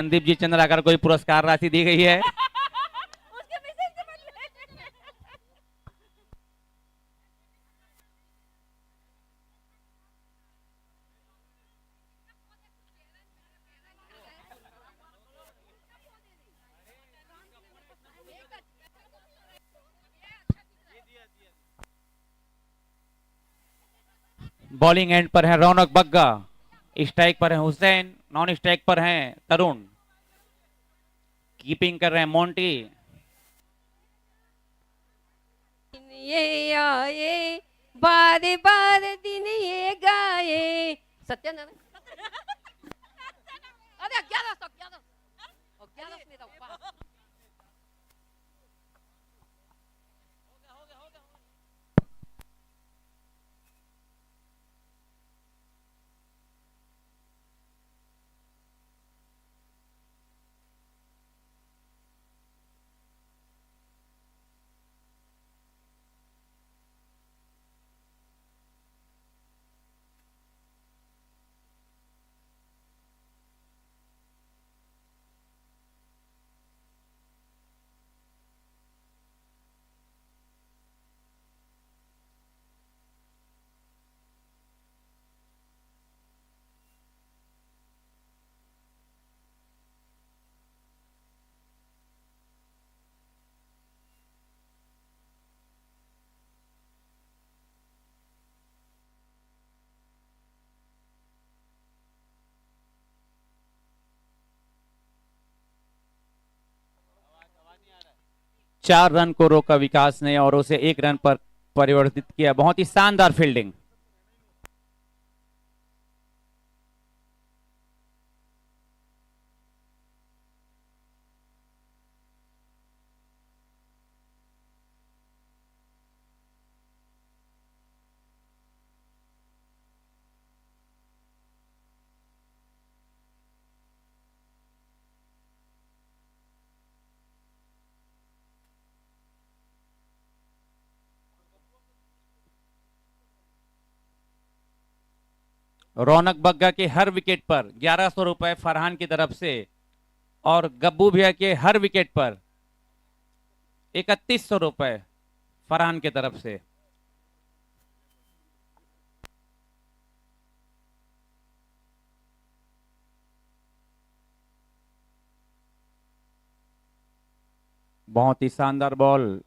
संदीप जी चंद्राकर कोई पुरस्कार राशि दी गई है। बॉलिंग एंड पर है रौनक बग्गा, स्ट्राइक पर है हुसैन, नॉन स्ट्राइक पर है तरुण, कीपिंग कर रहे हैं मोंटी। ये आए बार बार दिन ये गाए सत्यानारायण। अरे 11 में था। चार रन को रोका विकास ने और उसे एक रन पर परिवर्तित किया। बहुत ही शानदार फील्डिंग। रौनक बग्गा के हर विकेट पर 1100 रुपए फरहान की तरफ से और गब्बू भैया के हर विकेट पर 3100 रुपए फरहान की तरफ से। बहुत ही शानदार बॉल।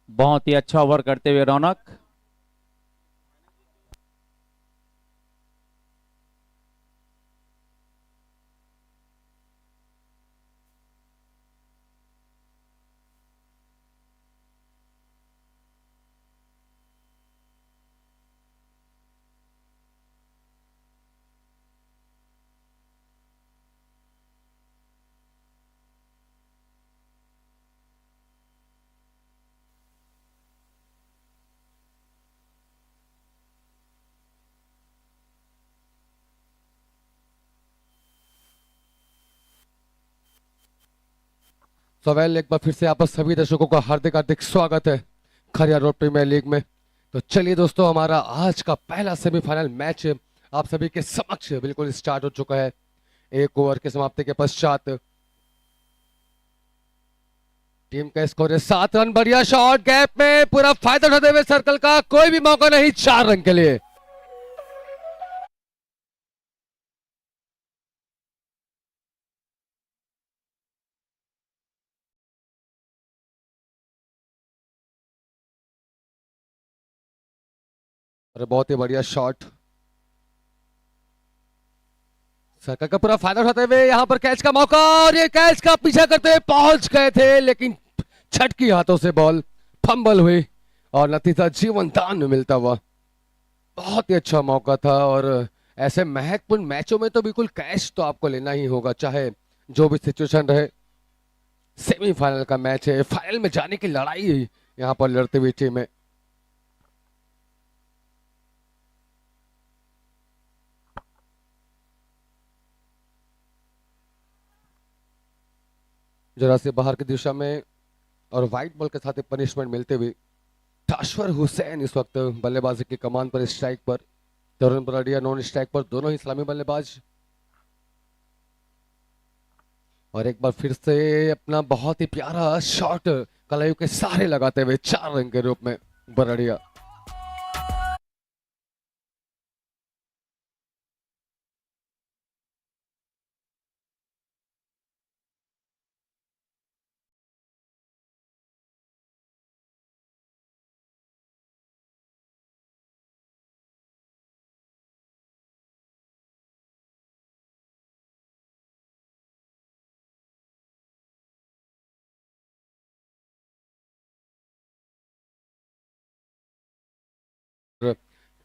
बहुत ही अच्छा ओवर करते हुए रौनक। सवेल एक बार फिर से आप सभी दर्शकों का हार्दिक हार्दिक स्वागत है खरियार रोड प्रीमियर लीग में। तो चलिए दोस्तों, हमारा आज का पहला सेमीफाइनल मैच आप सभी के समक्ष बिल्कुल स्टार्ट हो चुका है। एक ओवर के समाप्ति के पश्चात टीम का स्कोर है 7 रन। बढ़िया शॉट, गैप में पूरा फायदा उठाते हुए सर्कल का, कोई भी मौका नहीं 4 रन के लिए। और बहुत ही बढ़िया शॉट, सर्कल का पूरा फायदा उठाते हुए यहाँ पर कैच का मौका, और ये कैच का पीछा करते हुए पहुंच गए थे, लेकिन छटकी हाथों से बॉल फंबल हुई और नतीजा जीवन दान में मिलता हुआ। बहुत ही अच्छा मौका था, और ऐसे महत्वपूर्ण मैचों में तो बिल्कुल कैच तो आपको लेना ही होगा, चाहे जो भी सिचुएशन रहे। सेमीफाइनल का मैच है, फाइनल में जाने की लड़ाई यहाँ पर लड़ती हुई टीम है। जरा से बाहर की दिशा में और व्हाइट बॉल के साथ पनिशमेंट मिलते हुए ताशवर हुसैन इस वक्त बल्लेबाजी की कमान पर, स्ट्राइक पर तरुण बराड़िया नॉन स्ट्राइक पर, दोनों ही सलामी बल्लेबाज। और एक बार फिर से अपना बहुत ही प्यारा शॉट कलायु के सहारे लगाते हुए 4 रन के रूप में बराड़िया।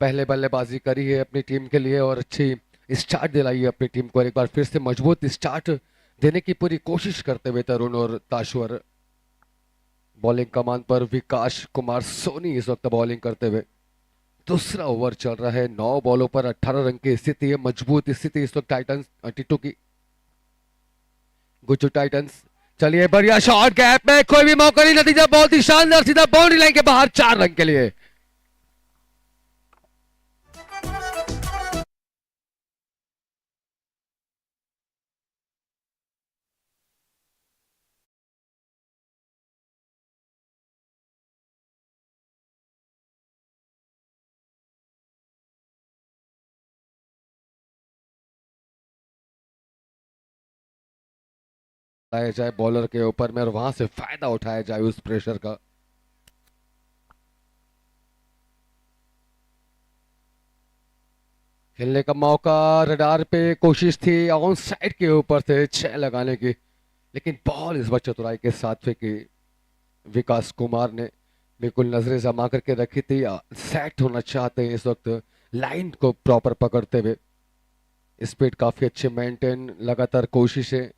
पहले बल्लेबाजी करी है अपनी टीम के लिए और अच्छी स्टार्ट दिलाई है अपनी टीम को, और एक बार फिर से मजबूत स्टार्ट देने की पूरी कोशिश करते हुए तरुण और ताशवर। बॉलिंग कमान पर विकास कुमार सोनी इस वक्त बॉलिंग करते हुए। दूसरा ओवर चल रहा है, 9 बॉलों पर 18 रन की स्थिति है, मजबूत स्थिति इस वक्त टाइटंस टीटू की। गुज्जू टाइटंस, चलिए बढ़िया शॉट, गैप में कोई भी मौका नहीं, नतीजा बहुत ही शानदार, सीधा बाउंड्री लाइन के बाहर 4 रन के लिए। आया जाए बॉलर के ऊपर में और वहां से फायदा उठाया जाए उस प्रेशर का। खेलने का मौका, रडार पे कोशिश थी ऑन साइड के ऊपर से 6 लगाने की, लेकिन बॉल इस बार चतुराई के साथ फेंकी विकास कुमार ने, बिल्कुल नजरें जमा करके रखी थी। सेट होना चाहते हैं इस वक्त, लाइन को प्रॉपर पकड़ते हुए। स्पीड काफी अच्छे मेंटेन, लगातार कोशिशें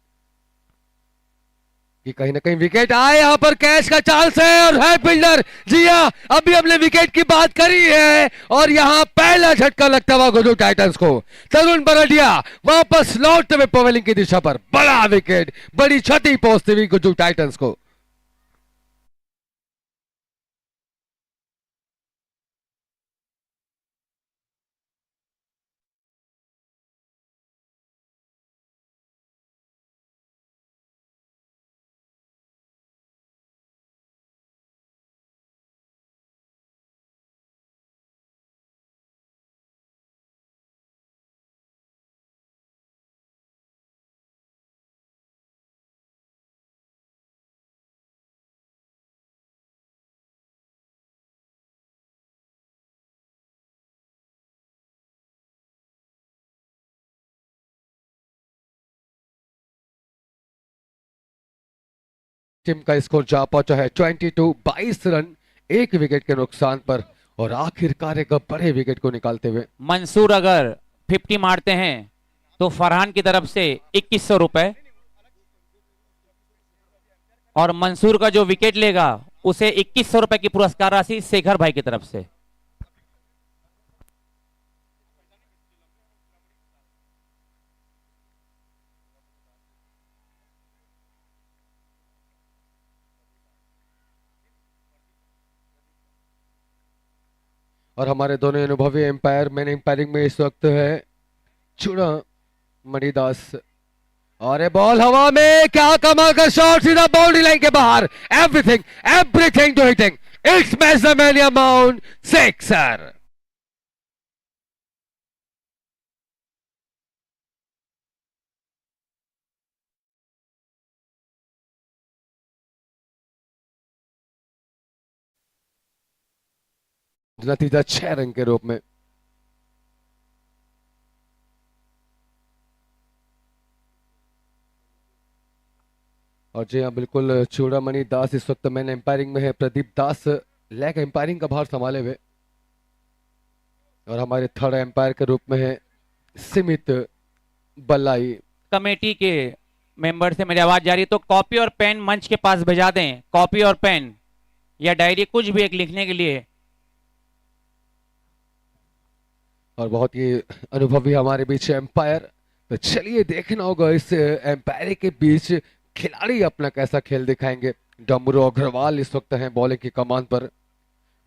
कि कहीं ना कहीं विकेट आए, यहाँ पर कैच का चांस है और है फील्डर। जी हाँ, अभी हमने विकेट की बात करी है और यहाँ पहला झटका लगता हुआ गुजरात टाइटंस को। तरुण बराड़िया वापस लौटते हुए पवेलिंग की दिशा पर, बड़ा विकेट, बड़ी क्षति पहुंचती हुई गुजरात टाइटंस को। टीम का स्कोर जा पहुंचा है 22 रन, 1 विकेट के नुकसान पर, और आखिरकार एक बड़े विकेट को निकालते हुए मंसूर अगर 50 मारते हैं तो फरहान की तरफ से 2100 रुपए, और मंसूर का जो विकेट लेगा उसे 2100 रुपए की पुरस्कार राशि शेखर भाई की तरफ से। और हमारे दोनों अनुभवी एम्पायर, मैन एम्पायरिंग में इस वक्त है चुड़ा मणिदास। और ये बॉल हवा में, क्या कमाल का शॉट, सीधा बाउंड्री लाइन के बाहर। Everything everything to hitting, it's मैजमेलिया माउंट सिक्सर। नतीजा 6 रन के रूप में। और जी हाँ बिल्कुल, चूड़ामणि दास इस वक्त मैन एम्पायरिंग में है, प्रदीप दास लेग एम्पायरिंग का भार संभाले हुए, और हमारे थर्ड एम्पायर के रूप में है सिमित बल्लाई। कमेटी के मेंबर से मेरी आवाज जा रही है तो कॉपी और पेन मंच के पास भेजा दें, कॉपी और पेन या डायरी कुछ भी एक लिखने के लिए। और बहुत ही अनुभवी हमारे बीच एम्पायर, तो चलिए देखना होगा इस एम्पायर के बीच खिलाड़ी अपना कैसा खेल दिखाएंगे। डमरू अग्रवाल इस वक्त हैं बॉलिंग की कमान पर,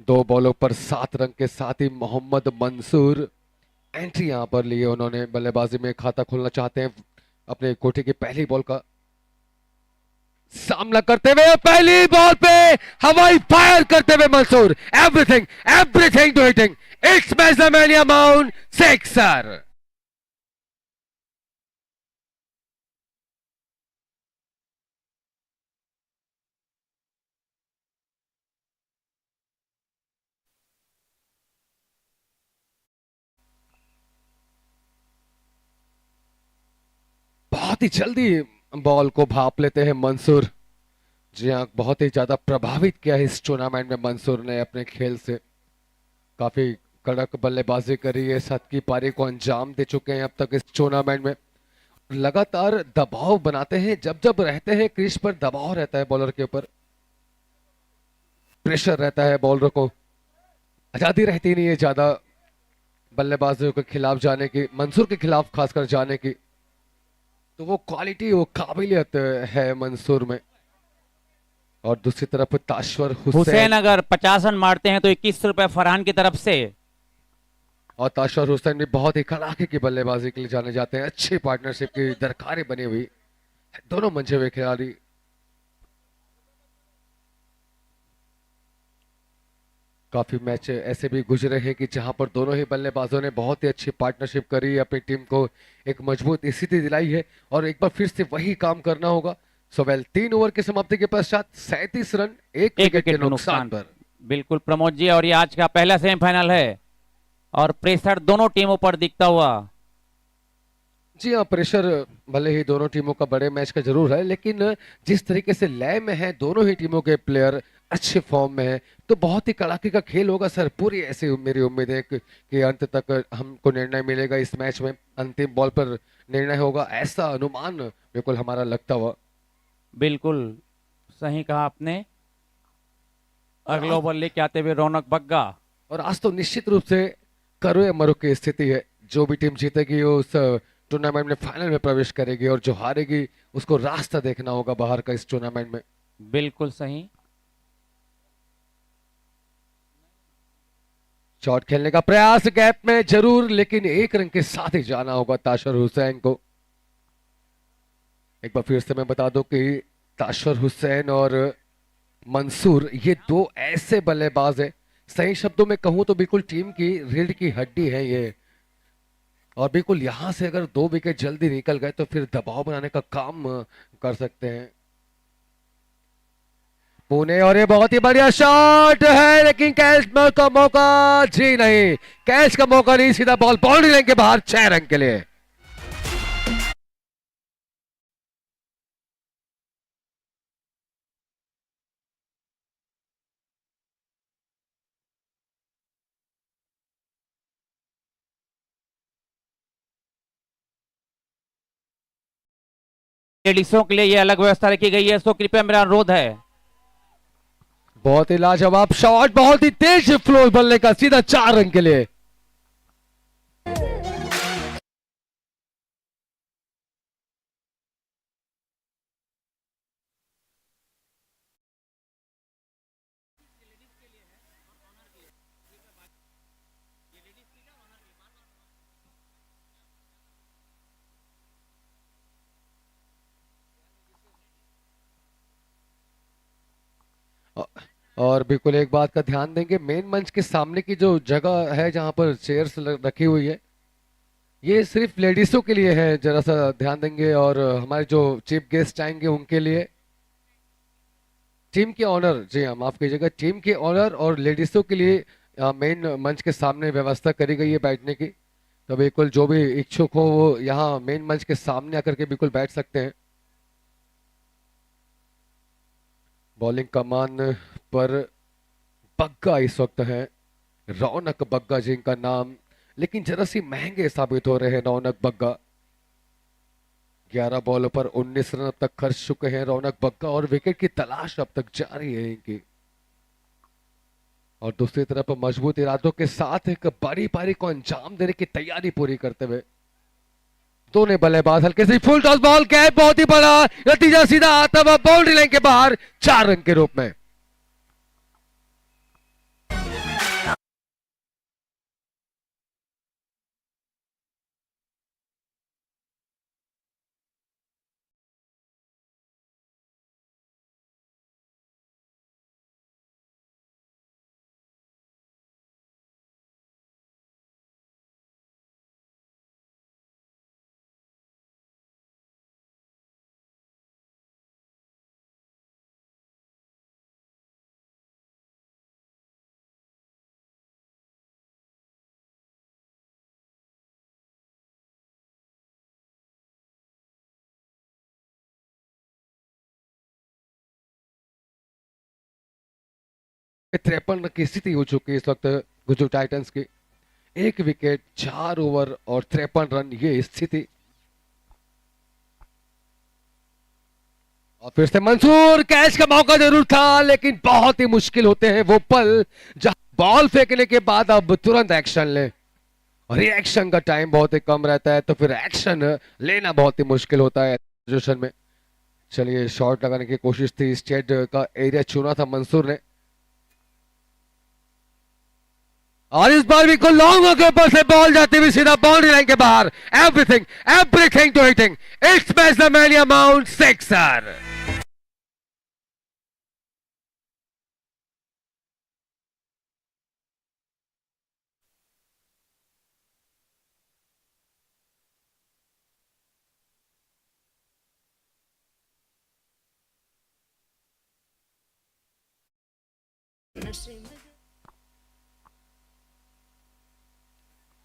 2 बॉलों पर 7 रन के साथ ही मोहम्मद मंसूर एंट्री यहां पर लिए, उन्होंने बल्लेबाजी में खाता खोलना चाहते हैं अपने कोठी की पहली बॉल का सामना करते हुए, पहली बॉल पे हवाई फायर करते हुए Mansoor, everything everything to hitting, it's मेजरमेनिया माउंट सिक्सर। बहुत ही जल्दी बॉल को भाप लेते हैं मंसूर। जी हाँ, बहुत ही ज्यादा प्रभावित किया है इस टूर्नामेंट में मंसूर ने अपने खेल से, काफी कड़क बल्लेबाजी करी है, 7 की पारी को अंजाम दे चुके हैं अब तक इस टूर्नामेंट में। लगातार दबाव बनाते हैं, जब जब रहते हैं क्रीज पर दबाव रहता है बॉलर के ऊपर, प्रेशर रहता है, बॉलर को आजादी रहती नहीं है ज्यादा बल्लेबाजों के खिलाफ जाने की, मंसूर के खिलाफ खासकर जाने की, तो वो क्वालिटी वो काबिलियत है मंसूर में। और दूसरी तरफ ताश्वर हुसैन हुसैन, अगर 50 रन मारते हैं तो 21 रुपए फरहान की तरफ से। और ताश्वर हुसैन भी बहुत ही कड़ाके की बल्लेबाजी के लिए जाने जाते हैं, अच्छी पार्टनरशिप की दरकारें बनी हुई, दोनों मंझे हुए खिलाड़ी। काफी मैच ऐसे भी गुजरे हैं कि जहां पर दोनों ही बल्लेबाजों ने बहुत ही अच्छी पार्टनरशिप करी, अपनी टीम को एक मजबूत स्थिति दिलाई है, और एक बार फिर से वही काम करना होगा। सोवेल 3 ओवर की समाप्ति के पश्चात 37 रन, 1 विकेट के नुकसान पर। बिल्कुल प्रमोद जी, और ये आज का पहला सेमीफाइनल है और प्रेशर दोनों टीमों पर दिखता हुआ। जी हाँ, प्रेशर भले ही दोनों टीमों का बड़े मैच का जरूर है, लेकिन जिस तरीके से लय में है दोनों ही टीमों के प्लेयर, अच्छे फॉर्म में है, तो बहुत ही कड़ाके का खेल होगा सर। पूरी ऐसी मेरी उम्मीद है कि अंत तक हमको निर्णय मिलेगा इस मैच में, अंतिम बॉल पर निर्णय होगा, ऐसा अनुमान बिल्कुल हमारा लगता हुआ। बिल्कुल सही कहा आपने। अगले ओवर लेके आते हुए रौनक बग्गा। और आज तो निश्चित रूप से करो या मरो की स्थिति है, जो भी टीम जीतेगी वो उस टूर्नामेंट में फाइनल में प्रवेश करेगी, और जो हारेगी उसको रास्ता देखना होगा बाहर का इस टूर्नामेंट में। बिल्कुल सही। शॉट खेलने का प्रयास गैप में जरूर, लेकिन 1 रन के साथ ही जाना होगा ताशर हुसैन को। एक बार फिर से मैं बता दूं कि ताशर हुसैन और मंसूर ये 2 ऐसे बल्लेबाज हैं, सही शब्दों में कहूं तो बिल्कुल टीम की रीढ़ की हड्डी है ये, और बिल्कुल यहां से अगर 2 विकेट जल्दी निकल गए तो फिर दबाव बनाने का काम कर सकते हैं पुणे। और ये बहुत ही बढ़िया शॉट है, लेकिन कैच का मौका जी नहीं, कैच का मौका नहीं, सीधा बॉल बाउंड्री लाइन के बाहर, 6 रन के लिए। लेडीजों के लिए ये अलग व्यवस्था रखी गई है, सो कृपया मेरा अनुरोध है। बहुत ही लाजवाब शॉट, बहुत ही तेज फ्लो बल्ले का, सीधा 4 रन के लिए। और बिल्कुल एक बात का ध्यान देंगे, मेन मंच के सामने की जो जगह है जहां पर चेयर्स रखी हुई है, ये सिर्फ लेडीजों के लिए है, जरा सा ध्यान देंगे, और हमारे जो चीफ गेस्ट आएंगे उनके लिए, टीम के ऑनर, जी हाँ माफ कीजिएगा, टीम के ऑनर और लेडीजों के लिए मेन मंच के सामने व्यवस्था करी गई है बैठने की, तो बिल्कुल जो भी इच्छुक हो वो यहाँ मेन मंच के सामने आकर के बिल्कुल बैठ सकते हैं। बॉलिंग कमान पर बग्गा इस वक्त है, रौनक बग्गा जिनका नाम, लेकिन जरा सी महंगे साबित हो रहे हैं रौनक बग्गा। 11 बॉलों पर 19 रन अब तक खर्च चुके हैं रौनक बग्गा और विकेट की तलाश अब तक जारी है इनकी। और दूसरी तरफ मजबूत इरादों के साथ एक बड़ी पारी को अंजाम देने की तैयारी पूरी करते हुए दोनों बल्लेबाज हल्के से फुल टॉस बॉल कैच, बहुत ही बड़ा नतीजा सीधा आता हुआ बाउंड्री लाइन के बाहर 4 रन के रूप में। तिरपन रन की स्थिति हो चुकी है इस वक्त गुजरात टाइटंस की। 1 विकेट 4 ओवर और 53 रन ये स्थिति। और फिर से मंसूर, कैच का मौका जरूर था लेकिन बहुत ही मुश्किल होते हैं वो पल जहां बॉल फेंकने के बाद अब तुरंत एक्शन ले, और ये एक्शन का टाइम बहुत ही कम रहता है तो फिर एक्शन लेना बहुत ही मुश्किल होता है सिचुएशन में। चलिए शॉट लगाने की कोशिश थी, स्टेट का एरिया चुना था मंसूर ने, और इस बार भी लॉन्ग के ऊपर से बॉल जाती हुई सीधा बाउंड्री लाइन के बाहर। Everything to hitting, it's match the man amount 6 सर।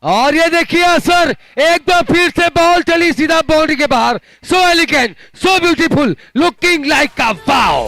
और ये देखिए असर, एक बार फिर से बॉल चली सीधा बाउंड्री के बाहर। सो elegant, so beautiful, looking like a wow.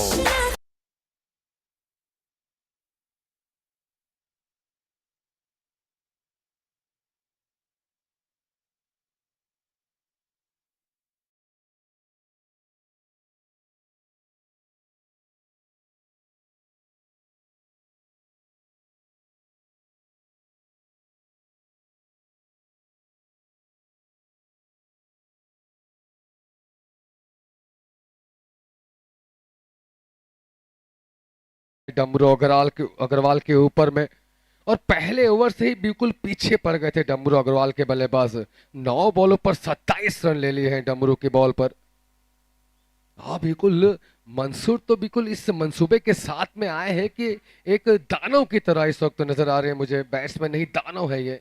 डमरू अग्रवाल के ऊपर में, और पहले ओवर से ही बिल्कुल पीछे पड़ गए थे डमरू अग्रवाल के बल्लेबाज। 9 बॉलों पर 27 रन ले लिए हैं डमरू की बॉल पर। हाँ बिल्कुल, मंसूर तो बिल्कुल इस मंसूबे के साथ में आए हैं कि एक दानव की तरह इस वक्त नजर आ रहे हैं मुझे। बैट्समैन नहीं दानव है ये,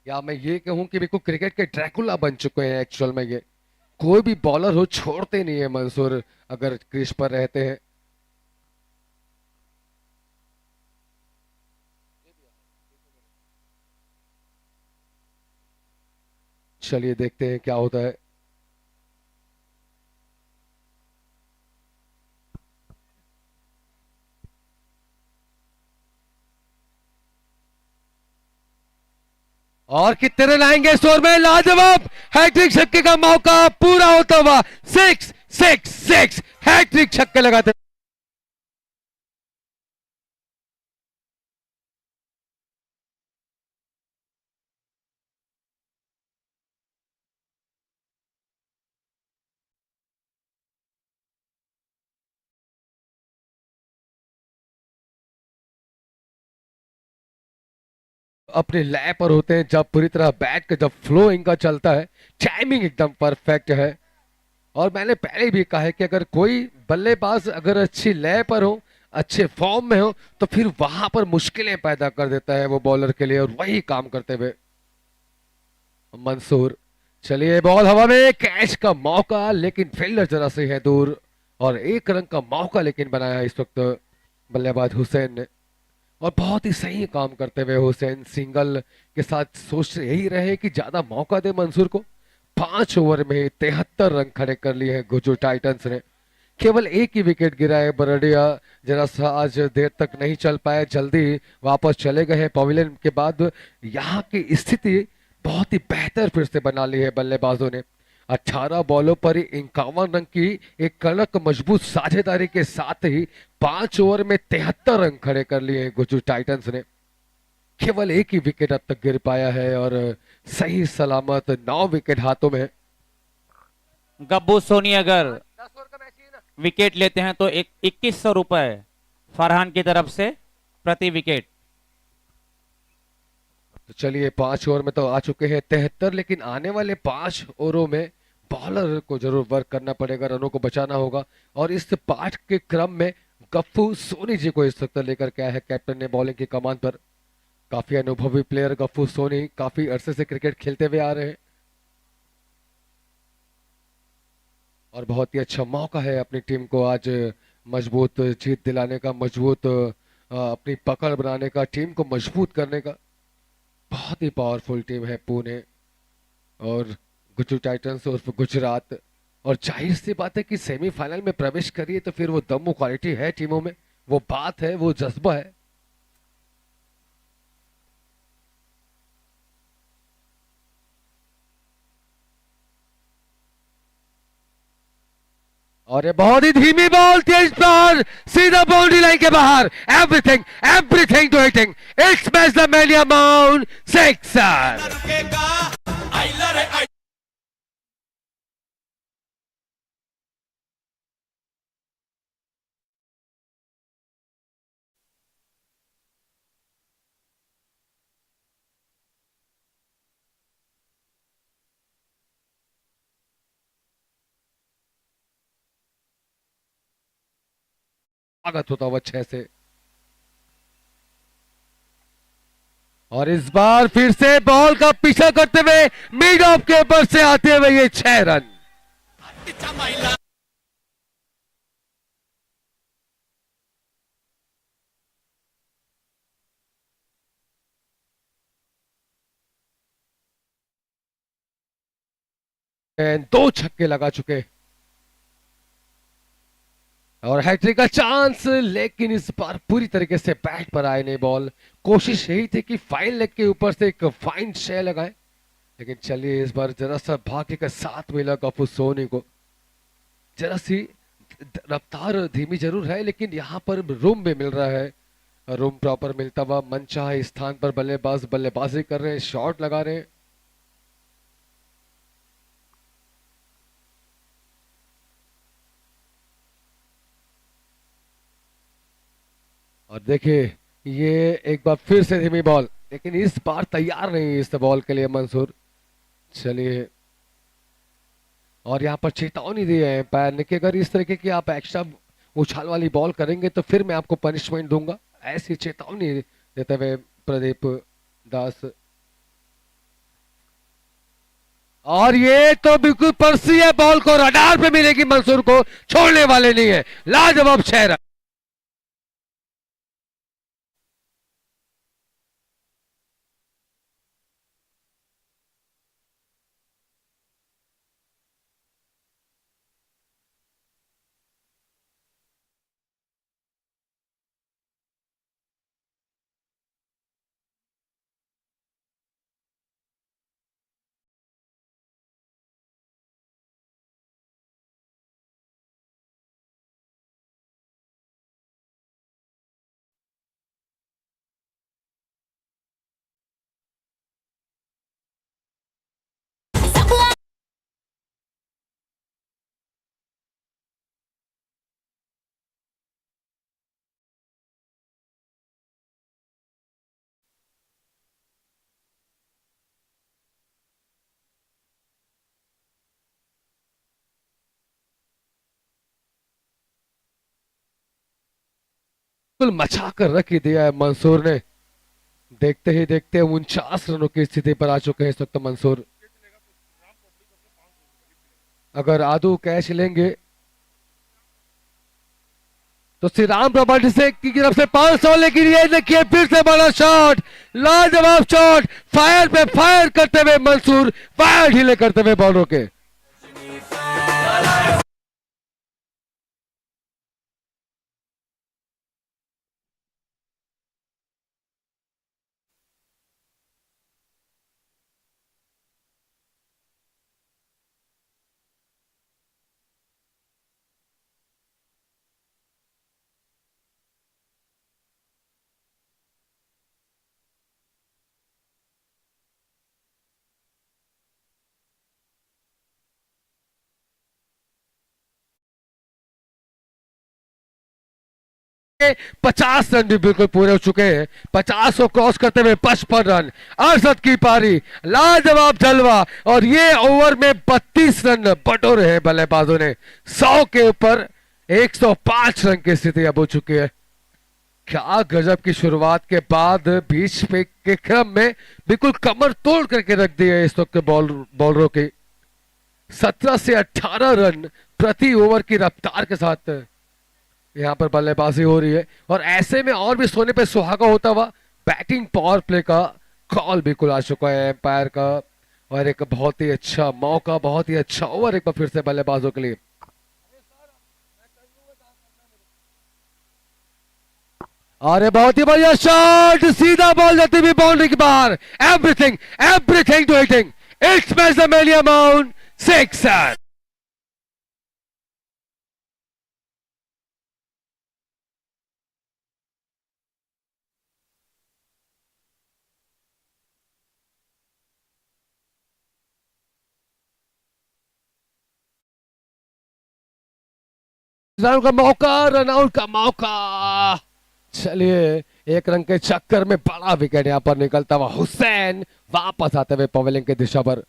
या मैं ये कहूं कि बिल्कुल क्रिकेट के ड्रैकुला बन चुके हैं एक्चुअल में ये। कोई भी बॉलर हो छोड़ते नहीं है मंसूर अगर क्रीज पर रहते हैं। चलिए देखते हैं क्या होता है। और कितने रन आएंगे इस ओवर में? लाजवाब हैट्रिक छक्के का मौका पूरा होता हुआ 6 हैट्रिक छक्के लगाते। अपने लय पर होते हैं जब पूरी तरह बैट का जब फ्लो इनका चलता है, टाइमिंग एकदम परफेक्ट है। और मैंने पहले भी कहा है कि अगर कोई बल्लेबाज अगर अच्छी लय पर हो, अच्छे फॉर्म में हो, तो फिर वहां पर मुश्किलें पैदा कर देता है वो बॉलर के लिए, और वही काम करते हुए मंसूर। चलिए बॉल हवा में, कैच का मौका लेकिन फील्डर जरा से है दूर, और 1 रन का मौका लेकिन बनाया इस वक्त बल्लेबाज हुसैन ने। और बहुत ही सही काम करते हुए हुसैन सिंगल के साथ सोच यही रहे कि ज्यादा मौका दे मंसूर को। 5 ओवर में 73 रन खड़े कर लिए हैं गुजरात टाइटंस ने। केवल एक ही विकेट गिरा है बरडिया, जरा सा आज देर तक नहीं चल पाए, जल्दी वापस चले गए हैं पवेलियन के बाद। यहाँ की स्थिति बहुत ही बेहतर फिर से बना ली है बल्लेबाजों ने। 18 बॉलों पर ही 51 रन की एक कड़क मजबूत साझेदारी के साथ ही 5 ओवर में 73 रन खड़े कर लिए हैं गुजरात टाइटंस ने। केवल एक ही विकेट अब तक गिर पाया है और सही सलामत 9 विकेट हाथों में है। गब्बू सोनी अगर विकेट लेते हैं तो 2100 रुपए फरहान की तरफ से प्रति विकेट। तो चलिए 5 ओवर में तो आ चुके हैं 73, लेकिन आने वाले 5 ओवरों में बॉलर को जरूर वर्क करना पड़ेगा, रनों को बचाना होगा। और इस पाठ के क्रम में गप्पू सोनी जी को इस वक्त लेकर के आया है कैप्टन ने बॉलिंग की कमान पर। काफी अनुभवी प्लेयर गप्पू सोनी, काफी अरसे से क्रिकेट खेलते हुए आ रहे हैं और बहुत ही अच्छा मौका है अपनी टीम को आज मजबूत जीत दिलाने का, मजबूत अपनी पकड़ बनाने का, टीम को मजबूत करने का। बहुत ही पावरफुल टीम है पुणे और गुजरात टाइटंस उर्फ गुजरात। और जाहिर सी बात है कि सेमीफाइनल में प्रवेश करिए तो फिर वो दम क्वालिटी है टीमों में, वो बात है, वो जज्बा है। और ये बहुत ही धीमी बॉल, तेज बॉल, सीधा बाउंड्री लाइन के बाहर। Everything everything to hitting, it's match the मेलिया माउंट सिक्सर। स्वागत होता हुआ 6 से। और इस बार फिर से बॉल का पीछा करते हुए मिड ऑफ के ऊपर से आते हुए ये 6 रन। दो छक्के लगा चुके और हैट्रिक का चांस, लेकिन इस बार पूरी तरीके से बैट पर आए नहीं बॉल। कोशिश यही थी कि फाइन लेग के ऊपर से एक फाइन शे लगाए, लेकिन चलिए इस बार जरा सा भाग्य का साथ मिला गप्पू सोनी को। जरा सी रफ्तार धीमी जरूर है, लेकिन यहाँ पर रूम भी मिल रहा है, रूम प्रॉपर मिलता हुआ मनचाहे स्थान पर बल्लेबाज बल्लेबाजी कर रहे हैं, शॉट लगा रहे हैं। और देखिए ये एक बार फिर से धीमी बॉल, लेकिन इस बार तैयार नहीं इस बॉल के लिए मंसूर। चलिए और यहाँ पर चेतावनी दी है पैर ने कि अगर इस तरीके की आप एक्स्ट्रा उछाल वाली बॉल करेंगे तो फिर मैं आपको पनिशमेंट दूंगा, ऐसी चेतावनी देते हुए प्रदीप दास। और ये तो बिल्कुल परसी है, बॉल को रडार पे मिलेगी, मंसूर को छोड़ने वाले नहीं है। लाजवाब 6 रन। बिल्कुल मचा कर रख ही दिया है मंसूर ने। देखते ही देखते 49 रनों की स्थिति पर आ चुके हैं इस वक्त मंसूर। अगर आदू कैच लेंगे तो श्री राम प्रॉपर्टी से की तरफ से 500, लेकिन ये देखिए फिर से बड़ा शॉट, लाजवाब शॉट, फायर पे फायर करते हुए मंसूर, फायर ढीले करते हुए बॉलरों के। 50 रन भी बिल्कुल पूरे हो चुके हैं। 50 को क्रॉस करते हुए 55 रन। अरशद की पारी, लाजवाब जलवा, और ये ओवर में 32 रन बटोरे हैं बल्लेबाजों ने। 100 के ऊपर 105 रन की स्थिति अब हो चुकी है। क्या गजब की शुरुआत के बाद बीच पे के क्रम में बिल्कुल कमर तोड़ करके रख दी है इस वक्त के बॉलरों की। 17 से 18 रन प्रति ओवर की रफ्तार के साथ यहां पर बल्लेबाजी हो रही है, और ऐसे में और भी सोने पे सुहागा होता हुआ बैटिंग पावर प्ले का कॉल बिल्कुल आ चुका है एम्पायर का, और एक बहुत ही अच्छा मौका, बहुत ही अच्छा ओवर एक बार फिर से बल्लेबाजों के लिए। अरे बहुत ही बढ़िया शॉट, सीधा बॉल जाती हुई बाउंड्री के बाहर। Everything everything to hitting, it's match the मेलिया माउंट 6 रन। रन का मौका, रन आउट का मौका। चलिए, एक रन के चक्कर में बड़ा विकेट यहां पर निकलता हुआ हुसैन वापस आते हुए पवेलियन की दिशा पर,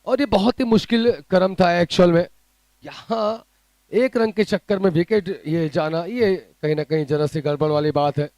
और ये बहुत ही मुश्किल क्रम था एक्चुअल में। यहाँ एक रन के चक्कर में विकेट ये जाना, ये कहीं ना कहीं जरा सी गड़बड़ वाली बात है।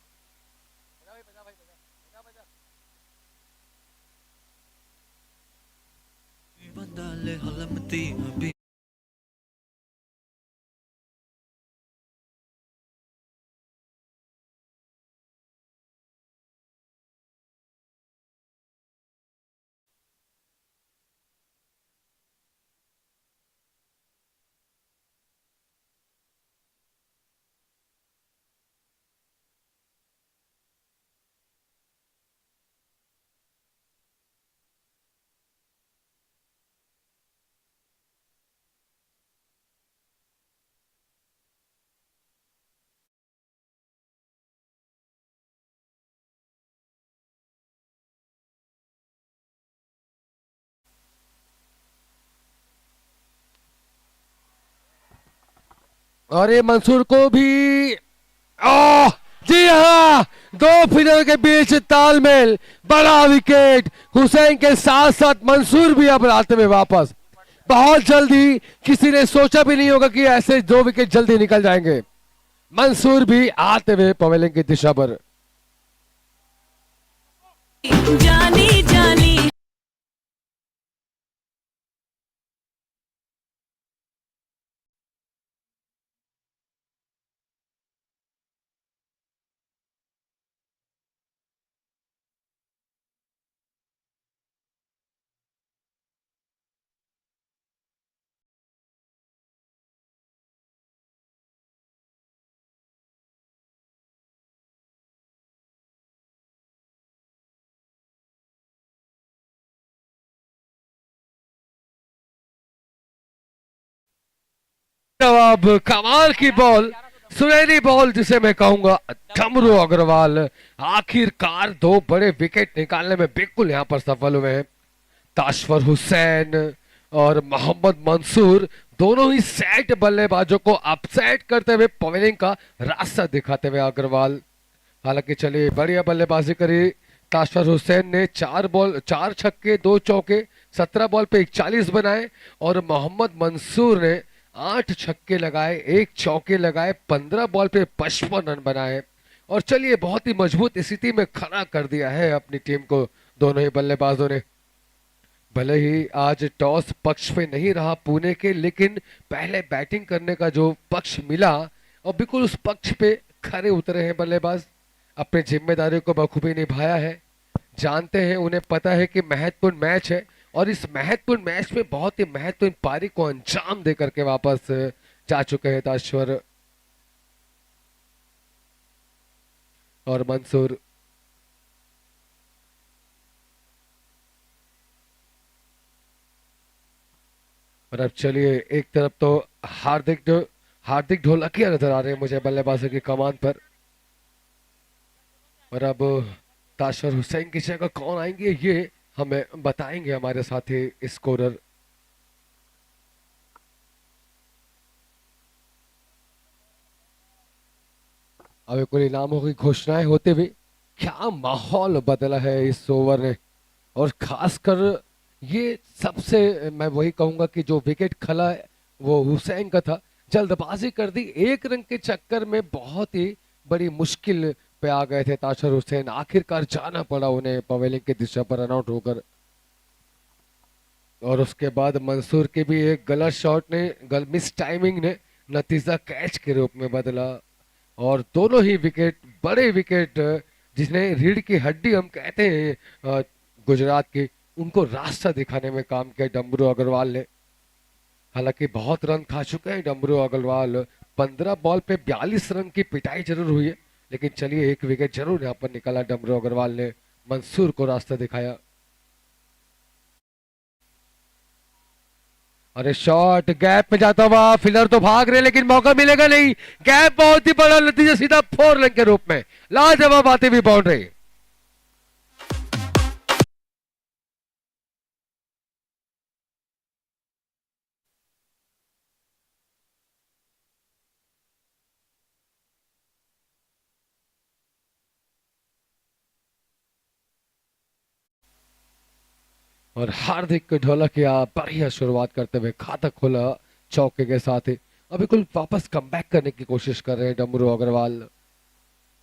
और ये मंसूर को भी, ओह जी हाँ, दो फिल्डर के बीच तालमेल, बड़ा विकेट। हुसैन के साथ साथ मंसूर भी अब आते हुए वापस। बहुत जल्दी, किसी ने सोचा भी नहीं होगा कि ऐसे 2 विकेट जल्दी निकल जाएंगे। मंसूर भी आते हुए पवेलियन की दिशा पर। जानी जानी जवाब, कमाल की बॉल, सुनहरी बॉल जिसे मैं कहूंगा, डमरू अग्रवाल आखिरकार 2 बड़े विकेट निकालने में बिल्कुल यहां पर सफल हुए हैं। ताशवर हुसैन और मोहम्मद मंसूर दोनों ही सेट बल्लेबाजों को अपसेट करते हुए पवेलियन का रास्ता दिखाते हुए अग्रवाल। हालांकि चलिए, बढ़िया बल्लेबाजी करी ताशवर हुसैन ने। 4 छक्के 2 चौके, 17 बॉल पे 41 बनाए, और मोहम्मद मंसूर ने 8 छक्के लगाए, 1 चौके लगाए, 15 बॉल पे 55 रन बनाए, और चलिए बहुत ही मजबूत स्थिति में खड़ा कर दिया है अपनी टीम को दोनों ही बल्लेबाजों ने। भले ही आज टॉस पक्ष पे नहीं रहा पुणे के, लेकिन पहले बैटिंग करने का जो पक्ष मिला, और बिल्कुल उस पक्ष पे खरे उतरे हैं बल्लेबाज। अपनी जिम्मेदारी को बखूबी निभाया है। जानते हैं, उन्हें पता है कि महत्वपूर्ण मैच है, और इस महत्वपूर्ण मैच में बहुत ही महत्वपूर्ण पारी को अंजाम दे करके वापस जा चुके हैं ताश्वर और मंसूर। और अब चलिए, एक तरफ तो हार्दिक ढोलकिया नजर आ रहे हैं मुझे बल्लेबाजों की कमान पर, और अब ताशवर हुसैन की जगह कौन आएंगे ये हमें बताएंगे हमारे साथी स्कोरर। अब कुल इनामों की घोषणाएं होते हुए क्या माहौल बदला है इस ओवर ने। और खासकर ये सबसे मैं वही कहूंगा कि जो विकेट खला है वो हुसैन का था। जल्दबाजी कर दी, एक रन के चक्कर में बहुत ही बड़ी मुश्किल पे आ गए थे ताशर हुसैन। आखिरकार जाना पड़ा उन्हें पवेलियन की दिशा पर रन आउट होकर। और उसके बाद मंसूर के भी एक गलत शॉट ने मिस टाइमिंग ने नतीजा कैच के रूप में बदला। और दोनों ही विकेट बड़े विकेट जिन्हें रीढ़ की हड्डी हम कहते हैं गुजरात की, उनको रास्ता दिखाने में काम किया डमरू अग्रवाल ने। हालांकि बहुत रन खा चुके हैं डमरू अग्रवाल, 15 बॉल पे 42 रन की पिटाई जरूर हुई है, लेकिन चलिए एक विकेट जरूर यहाँ पर निकाला डमरू अग्रवाल ने, मंसूर को रास्ता दिखाया। अरे शॉट गैप में जाता हुआ, फिलर तो भाग रहे लेकिन मौका मिलेगा नहीं। गैप बहुत ही बड़ा, नतीजा सीधा 4 रन के रूप में लाजवाब आती हुई बाउंड्री। और हार्दिक ढोलकिया बढ़िया शुरुआत करते हुए खाता खोला चौके के साथ ही। अभी कुल वापस कमबैक करने की कोशिश कर रहे हैं डमरू अग्रवाल।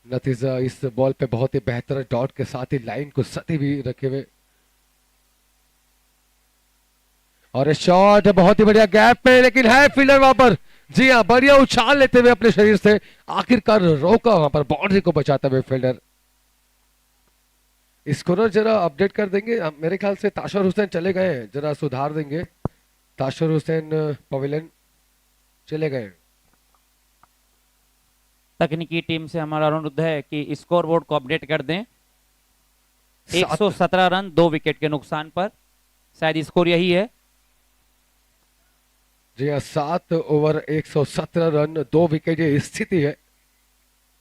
नतीजा इस बॉल पे बहुत ही बेहतर डॉट के साथ ही लाइन को सती भी रखे हुए। और शॉट बहुत ही बढ़िया गैप पे, लेकिन है फील्डर वहां पर। जी हाँ, बढ़िया उछाल लेते हुए अपने शरीर से आखिरकार रोका वहां पर बाउंड्री को बचाते हुए फील्डर। स्कोरर जरा अपडेट कर देंगे, मेरे ख्याल से ताशर हुसैन चले गए हैं, जरा सुधार देंगे। ताशर हुसैन पवेलियन चले गए। तकनीकी टीम से हमारा अनुरोध है कि स्कोर बोर्ड को अपडेट कर दें। 117 रन 2 विकेट के नुकसान पर, शायद स्कोर यही है। जी हाँ, 7 ओवर 117 रन 2 विकेट ये स्थिति है।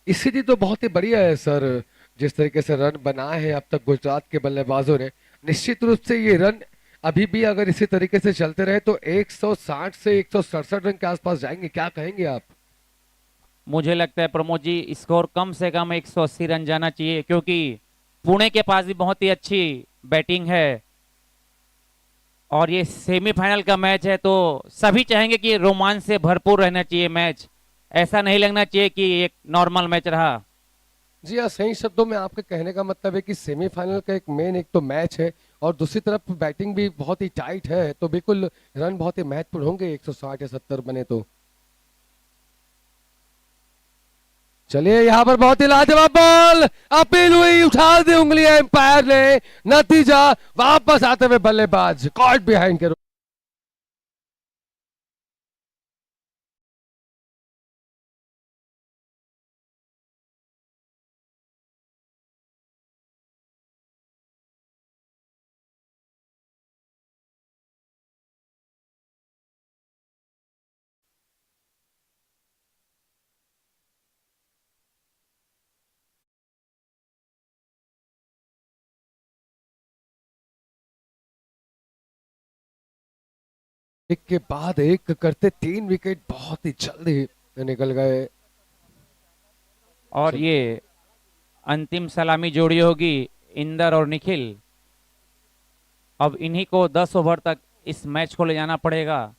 स्थिति तो बहुत ही बढ़िया है सर, जिस तरीके से रन बनाए हैं अब तक गुजरात के बल्लेबाजों ने। निश्चित रूप से ये रन अभी भी अगर इसी तरीके से चलते रहे तो 160 से 167 रन के आसपास जाएंगे। क्या कहेंगे आप? मुझे लगता है प्रमोद जी स्कोर कम से कम 180 रन जाना चाहिए, क्योंकि पुणे के पास भी बहुत ही अच्छी बैटिंग है और ये सेमीफाइनल का मैच है, तो सभी चाहेंगे कि रोमांच से भरपूर रहना चाहिए मैच। ऐसा नहीं लगना चाहिए कि एक नॉर्मल मैच रहा। जी हाँ, सही शब्दों में आपके कहने का मतलब है कि सेमीफाइनल का एक मेन एक तो मैच है और दूसरी तरफ बैटिंग भी बहुत ही टाइट है, तो बिल्कुल रन बहुत ही महत्वपूर्ण होंगे 160 या 70 बने तो। चलिए यहाँ पर बहुत ही लाजवाब बॉल, अपील हुई, उठा दी उंगलियां एम्पायर ने। नतीजा वापस आते हुए बल्लेबाज कॉट बिहाइंड के एक के बाद एक करते 3 विकेट बहुत ही जल्दी निकल गए। और ये अंतिम सलामी जोड़ी होगी इंदर और निखिल। अब इन्हीं को 10 ओवर तक इस मैच को ले जाना पड़ेगा,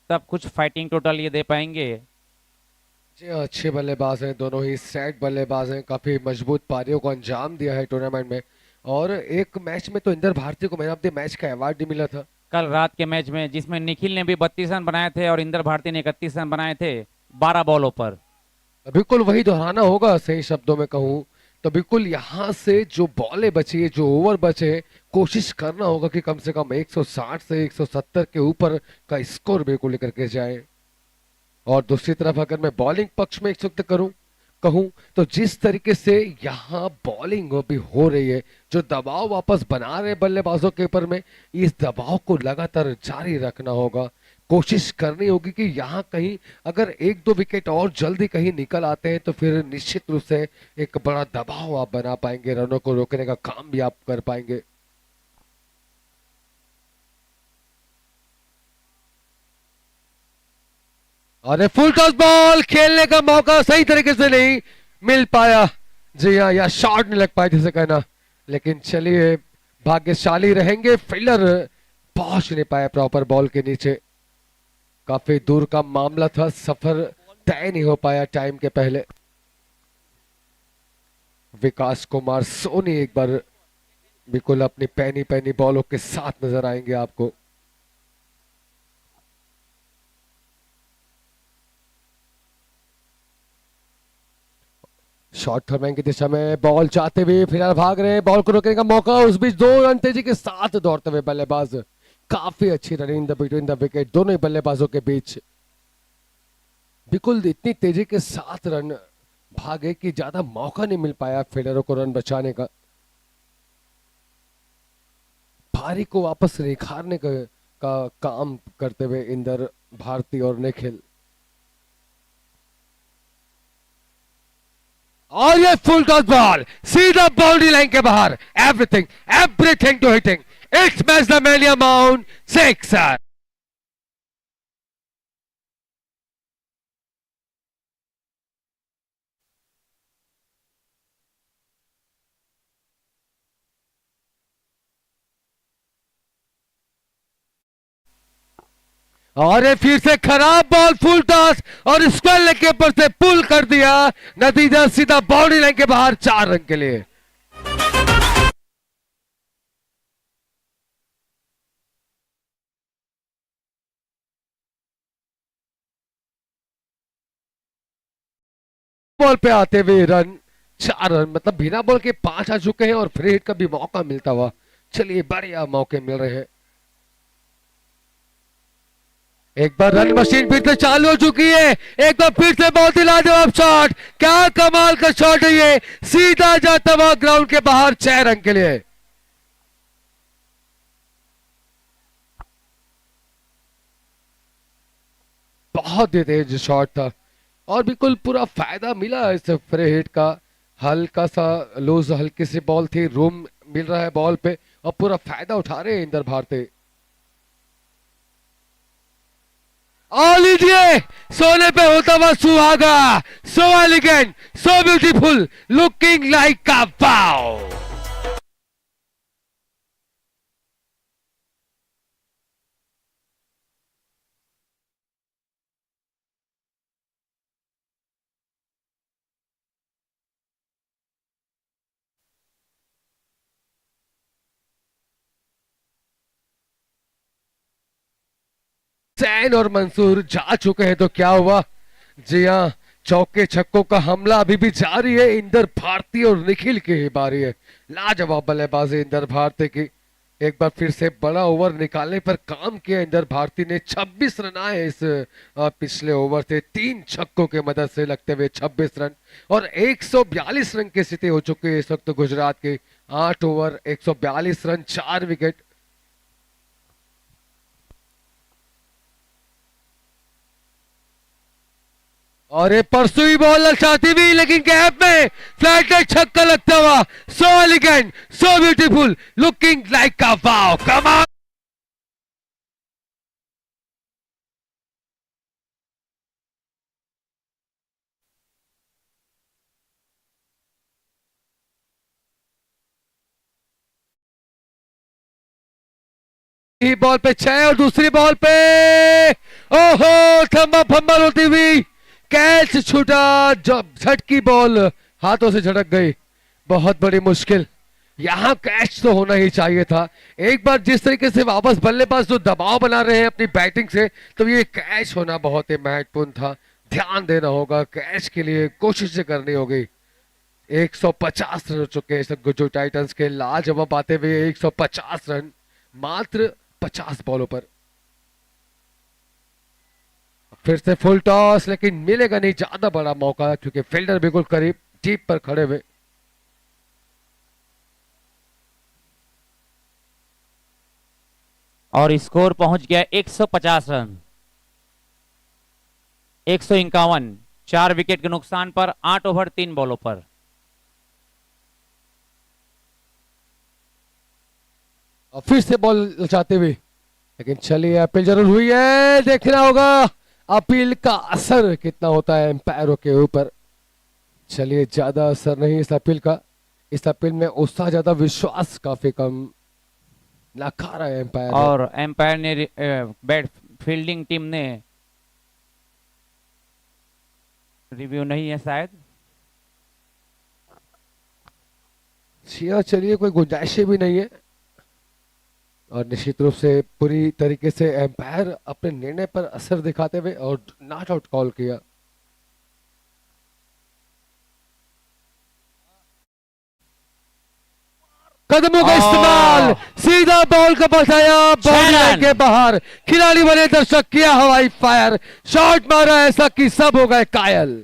तब कुछ फाइटिंग टोटल ये दे पाएंगे। जी हाँ, अच्छे बल्लेबाज हैं दोनों ही, सेट बल्लेबाज हैं, काफी मजबूत पारियों को अंजाम दिया है टूर्नामेंट में। और एक मैच में तो इंदर भारती को मैन ऑफ द मैच का अवार्ड भी मिला था कल रात के मैच में, जिसमें निखिल ने भी 32 रन बनाए थे और इंदर भारती ने 31 रन बनाए थे 12 बॉलों पर। बिल्कुल वही दोहराना होगा, सही शब्दों में कहूँ तो बिल्कुल यहाँ से जो बॉलें बची है, जो ओवर बचे हैं, कोशिश करना होगा कि कम से कम 160 से 170 के ऊपर का स्कोर बिल्कुल लेकर के जाए। और दूसरी तरफ अगर मैं बॉलिंग पक्ष में एक वक्त कहूं तो जिस तरीके से यहाँ बॉलिंग भी हो रही है, जो दबाव वापस बना रहे बल्लेबाजों के ऊपर में, इस दबाव को लगातार जारी रखना होगा। कोशिश करनी होगी कि यहाँ कहीं अगर 1-2 विकेट और जल्दी कहीं निकल आते हैं तो फिर निश्चित रूप से एक बड़ा दबाव आप बना पाएंगे, रनों को रोकने का काम भी आप कर पाएंगे। अरे फुल टॉस बॉल, खेलने का मौका सही तरीके से नहीं मिल पाया। जी हाँ, या शॉट नहीं लग पाया जिसे कहना। लेकिन चलिए, भाग्यशाली रहेंगे, फील्डर पहुंच नहीं पाया प्रॉपर बॉल के नीचे। काफी दूर का मामला था, सफर तय नहीं हो पाया टाइम के पहले। विकास कुमार सोनी एक बार बिल्कुल अपनी पैनी पैनी बॉलों के साथ नजर आएंगे आपको। शॉर्ट थर्मैन की दिशा में बॉल चाहते हुए फिलहाल भाग रहे हैं, बॉल को रोकने का मौका, उस बीच 2 रन तेजी के साथ दौड़ते हुए बल्लेबाज। काफी अच्छी रनिंग बिटवीन द विकेट दोनों ही बल्लेबाजों के बीच। बिल्कुल इतनी तेजी के साथ रन भागे कि ज्यादा मौका नहीं मिल पाया फील्डरों को रन बचाने का। पारी को वापस निखारने का काम करते हुए इंदर भारती और निखिल। और ये फुल टॉस बॉल सीधा बाउंड्री लाइन के बाहर। Everything to hitting, it's match the मेलिया माउंट 6। और ये फिर से खराब बॉल, फुल टॉस और स्क्वायर लेग के ऊपर से पुल कर दिया। नतीजा सीधा बाउंड्री लाइन के बाहर 4 रन के लिए। बॉल पे आते हुए रन, 4 रन, मतलब बिना बॉल के 5 आ चुके हैं और फ्री हिट का भी मौका मिलता हुआ। चलिए, बढ़िया मौके मिल रहे हैं। एक बार रन मशीन फिर से चालू हो चुकी है, एक बार फिर से बहुत ही लाजवाब शॉट। क्या कमाल का शॉट है ये, सीधा जाता हुआ ग्राउंड के बाहर 6 रन के लिए। बहुत ही तेज शॉट था और बिल्कुल पूरा फायदा मिला इस फ्री हिट का। हल्का सा लूज, हल्की सी बॉल थी, रूम मिल रहा है बॉल पे और पूरा फायदा उठा रहे हैं इंदर भारती। और लीजिए, सोने पे होता हुआ सुहागा, so elegant, so beautiful, looking like a wow. सैन और मंसूर जा चुके हैं तो क्या हुआ। जी हाँ, चौके छक्कों का हमला अभी भी जारी है। इंदर भारती और निखिल की ही बारी है। लाजवाब बल्लेबाजी इंदर भारती की। एक बार फिर से बड़ा ओवर निकालने पर काम किया इंदर भारती ने। 26 रन आए इस पिछले ओवर से, 3 छक्कों के मदद से लगते हुए 26 रन और 142 रन की स्थिति हो चुकी है इस वक्त गुजरात की। 8 ओवर 142 रन, 4 विकेट। और ये परसुई बॉल ललचाती हुई, लेकिन गैप में फ्लैट नेट छक्का लगता हुआ, सो elegant, so beautiful, looking like a wow, come on. Ball पे 6 और दूसरी बॉल पे ओहो, थम्बा फंबल होती हुई कैच छूटा। जब झटकी बॉल हाथों से झटक गई, बहुत बड़ी मुश्किल। यहां कैच तो होना ही चाहिए था। एक बार जिस तरीके से वापस बल्लेबाज जो दबाव बना रहे हैं अपनी बैटिंग से, तो ये कैच होना बहुत ही महत्वपूर्ण था। ध्यान देना होगा, कैच के लिए कोशिश करनी होगी। 150 रन हो चुके हैं गुजरात टाइटंस के। लाजवाब आते हुए 150 रन मात्र 50 बॉलों पर। फिर से फुल टॉस, लेकिन मिलेगा नहीं ज्यादा बड़ा मौका क्योंकि फील्डर बिल्कुल करीब टीप पर खड़े हुए। और स्कोर पहुंच गया 150 रन, 151, 4 विकेट के नुकसान पर 8 ओवर 3 बॉलों पर। और फिर से बॉल लचाते हुए, लेकिन चलिए अपील जरूर हुई है, देखना होगा अपील का असर कितना होता है एम्पायरों के ऊपर। चलिए, ज्यादा असर नहीं इस अपील का। इस अपील में उत्साह ज्यादा, विश्वास काफी कम। नकारा है एम्पायर ने। और एम्पायर ने बैट फील्डिंग टीम ने रिव्यू नहीं है शायद। चलिए, कोई गुंजाइश भी नहीं है। और निश्चित रूप से पूरी तरीके से एम्पायर अपने निर्णय पर असर दिखाते हुए और नॉट आउट कॉल किया। कदमों का इस्तेमाल, सीधा बॉल को बचाया, बाउंड्री लाइन के बाहर। खिलाड़ी बने दर्शक, किया हवाई फायर, शॉट मारा ऐसा कि सब हो गए कायल।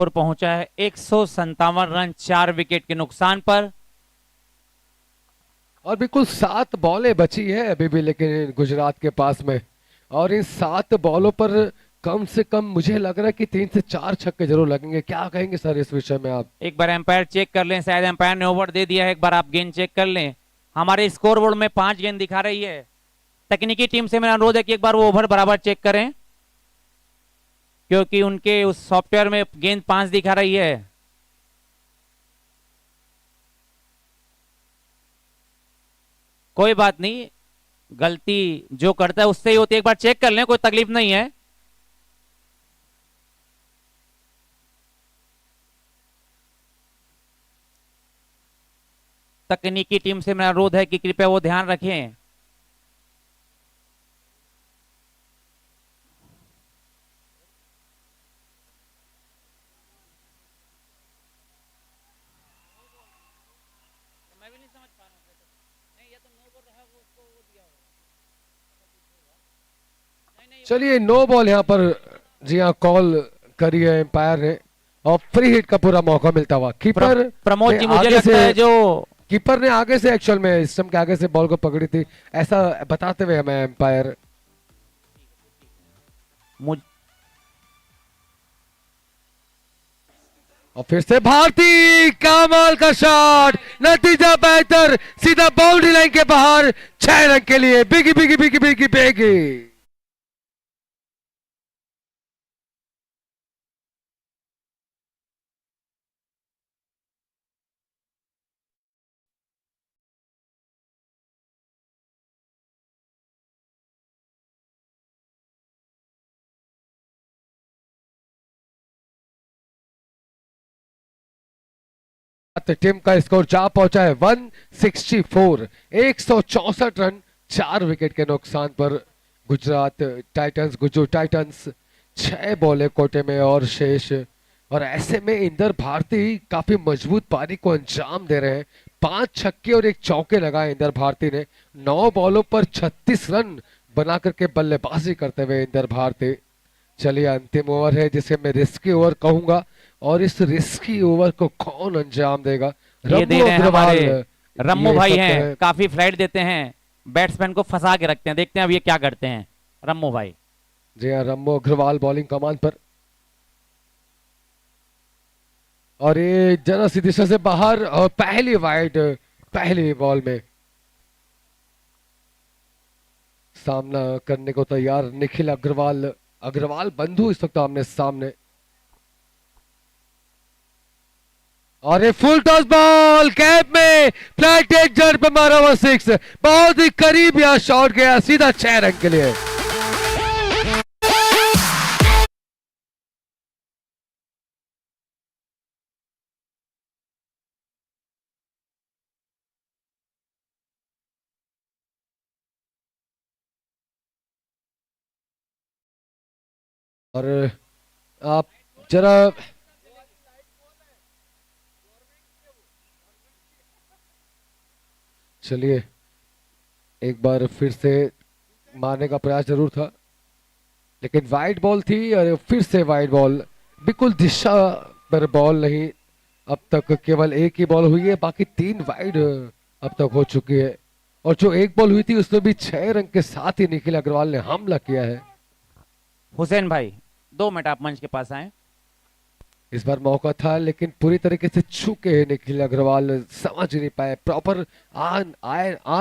और पहुंचा है 157 रन 4 विकेट के नुकसान पर। और बिल्कुल 7 बॉलें बची है अभी भी लेकिन गुजरात के पास में। और इन 7 बॉलों पर कम से कम मुझे लग रहा है कि 3 से 4 छक्के जरूर लगेंगे। क्या कहेंगे सर इस विषय में आप? एक बार एम्पायर चेक कर लें, शायद एम्पायर ने ओवर दे दिया है। एक बार आप गेंद चेक कर लें। हमारे स्कोर बोर्ड में 5 गेंद दिखा रही है। तकनीकी टीम से मेरा अनुरोध है कि एक बार वो ओवर बराबर चेक करें, क्योंकि उनके उस सॉफ्टवेयर में गेंद 5 दिखा रही है। कोई बात नहीं, गलती जो करता है उससे ही होती है। एक बार चेक कर लें, कोई तकलीफ नहीं है। तकनीकी टीम से मेरा अनुरोध है कि कृपया वो ध्यान रखें। चलिए, नो बॉल यहाँ पर जी हाँ कॉल करी है एम्पायर ने और फ्री हिट का पूरा मौका मिलता हुआ। कीपर प्रमोद जी, ने मुझे आगे लगता है जो कीपर ने आगे से एक्चुअल में स्टंप के आगे से बॉल को पकड़ी थी, ऐसा बताते हुए हमें एम्पायर। और फिर से भारती, कमाल का शॉट, नतीजा बेहतर, सीधा बाउंड्री लाइन के बाहर। 6 रन के लिए बिगी बिगी बिगी बिगी बिगी। टीम का स्कोर जा पहुंचा है 164, 164 रन 4 विकेट के नुकसान पर। गुजरात टाइटंस, गुजू टाइटंस 6 बॉलें कोटे में और शेष। और ऐसे में इंदर भारती काफी मजबूत पारी को अंजाम दे रहे हैं। 5 छक्के और 1 चौके लगाए इंदर भारती ने। 9 बॉलों पर 36 रन बना करके बल्लेबाजी करते हुए इंदर भारती। चलिए, अंतिम ओवर है जिसे मैं रिस्की ओवर कहूंगा और इस रिस्की ओवर को कौन अंजाम देगा? ये दे रहे हैं हमारे रम्मू ये भाई सब हैं, काफी फ्लाइट देते हैं, बैट्समैन को फंसा के रखते हैं। देखते हैं अब ये क्या करते हैं रम्मू भाई। जी हाँ, रम्मू अग्रवाल बॉलिंग कमान पर। और ये जरा सी दिशा से बाहर और पहली वाइड, पहली बॉल में सामना करने को तैयार निखिल अग्रवाल। अग्रवाल बंधु इस वक्त आमने सामने। और ये फुल टॉस बॉल कैप में फ्लैट एज पर मारा हुआ 6, बहुत ही करीब यहां शॉट गया, सीधा 6 रन के लिए। और आप जरा चलिए, एक बार फिर से मारने का प्रयास जरूर था, लेकिन वाइड बॉल थी और फिर से वाइड बॉल, बिल्कुल दिशा पर बॉल नहीं। अब तक केवल एक ही बॉल हुई है, बाकी 3 वाइड अब तक हो चुकी है। और जो एक बॉल हुई थी उसमें भी 6 रन के साथ ही निखिल अग्रवाल ने हमला किया है। हुसैन भाई, 2 मिनट आप मंच के पास आए। इस बार मौका था लेकिन पूरी तरीके से चूके निखिल अग्रवाल, समझ नहीं पाए प्रॉपर, आ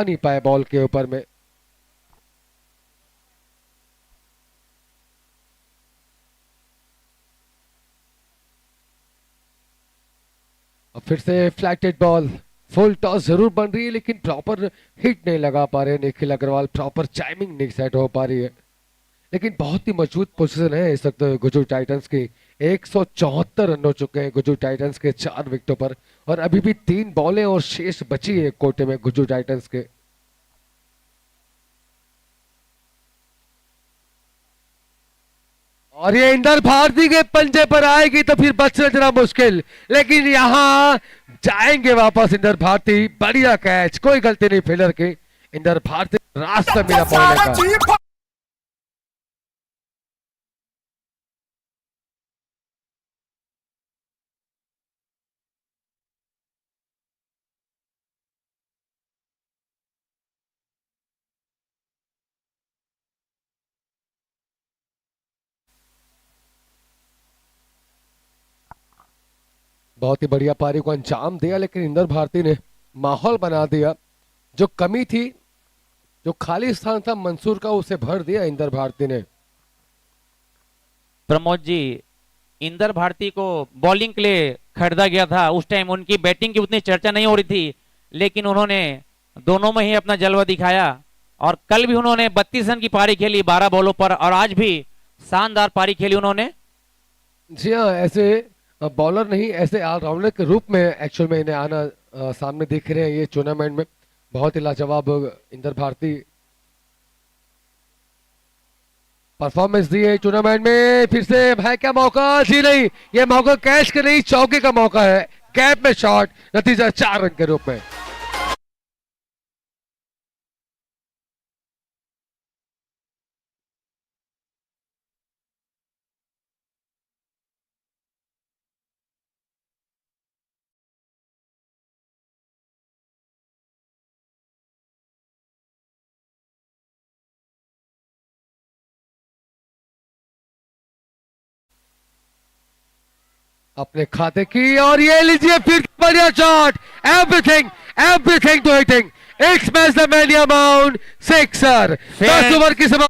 नहीं पाए बॉल के ऊपर में। और फिर से फ्लैटेड बॉल, फुल टॉस जरूर बन रही है लेकिन प्रॉपर हिट नहीं लगा पा रहे निखिल अग्रवाल, प्रॉपर टाइमिंग नहीं सेट हो पा रही है। लेकिन बहुत ही मजबूत पोजीशन है इस वक्त गुजरात टाइटंस की। 174 रन हो चुके हैं गुजरात टाइटंस के 4 विकेटों पर, और अभी भी 3 बॉलें और शेष बची है कोटे में गुजरात टाइटंस के। और ये इंदर भारती के पंजे पर आएगी तो फिर बचना जरा मुश्किल, लेकिन यहां जाएंगे वापस इंदर भारती। बढ़िया कैच, कोई गलती नहीं फील्डर की। इंदर भारती रास्ता मिला पौने का। बहुत ही बढ़िया पारी को अंजाम दिया, लेकिन इंदर भारती ने माहौल बना दिया। जो कमी थी, जो खाली स्थान था मंसूर का, उसे भर दिया इंदर भारती ने। प्रमोद जी, इंदर भारती को बॉलिंग के लिए खरीदा गया था, उस टाइम उनकी बैटिंग की उतनी चर्चा नहीं हो रही थी, लेकिन उन्होंने दोनों में ही अपना जलवा दिखाया। और कल भी उन्होंने 32 रन की पारी खेली 12 बॉलों पर, और आज भी शानदार पारी खेली उन्होंने। जी हाँ, ऐसे बॉलर नहीं, ऐसे ऑलराउंडर के रूप में एक्चुअल में इन्हें आना सामने दिख रहे हैं ये टूर्नामेंट में। बहुत ही लाजवाब इंदर भारती परफॉर्मेंस दी है टूर्नामेंट में। फिर से है क्या मौका? जी नहीं, ये मौका कैच का नहीं, चौके का मौका है। कैप में शॉट, नतीजा 4 रन के रूप में। अपने खाते की, और ये लीजिए फिर बढ़िया shot. Everything, everything to hitting. It's match the man amount sixer. 10 over की समाप्ति।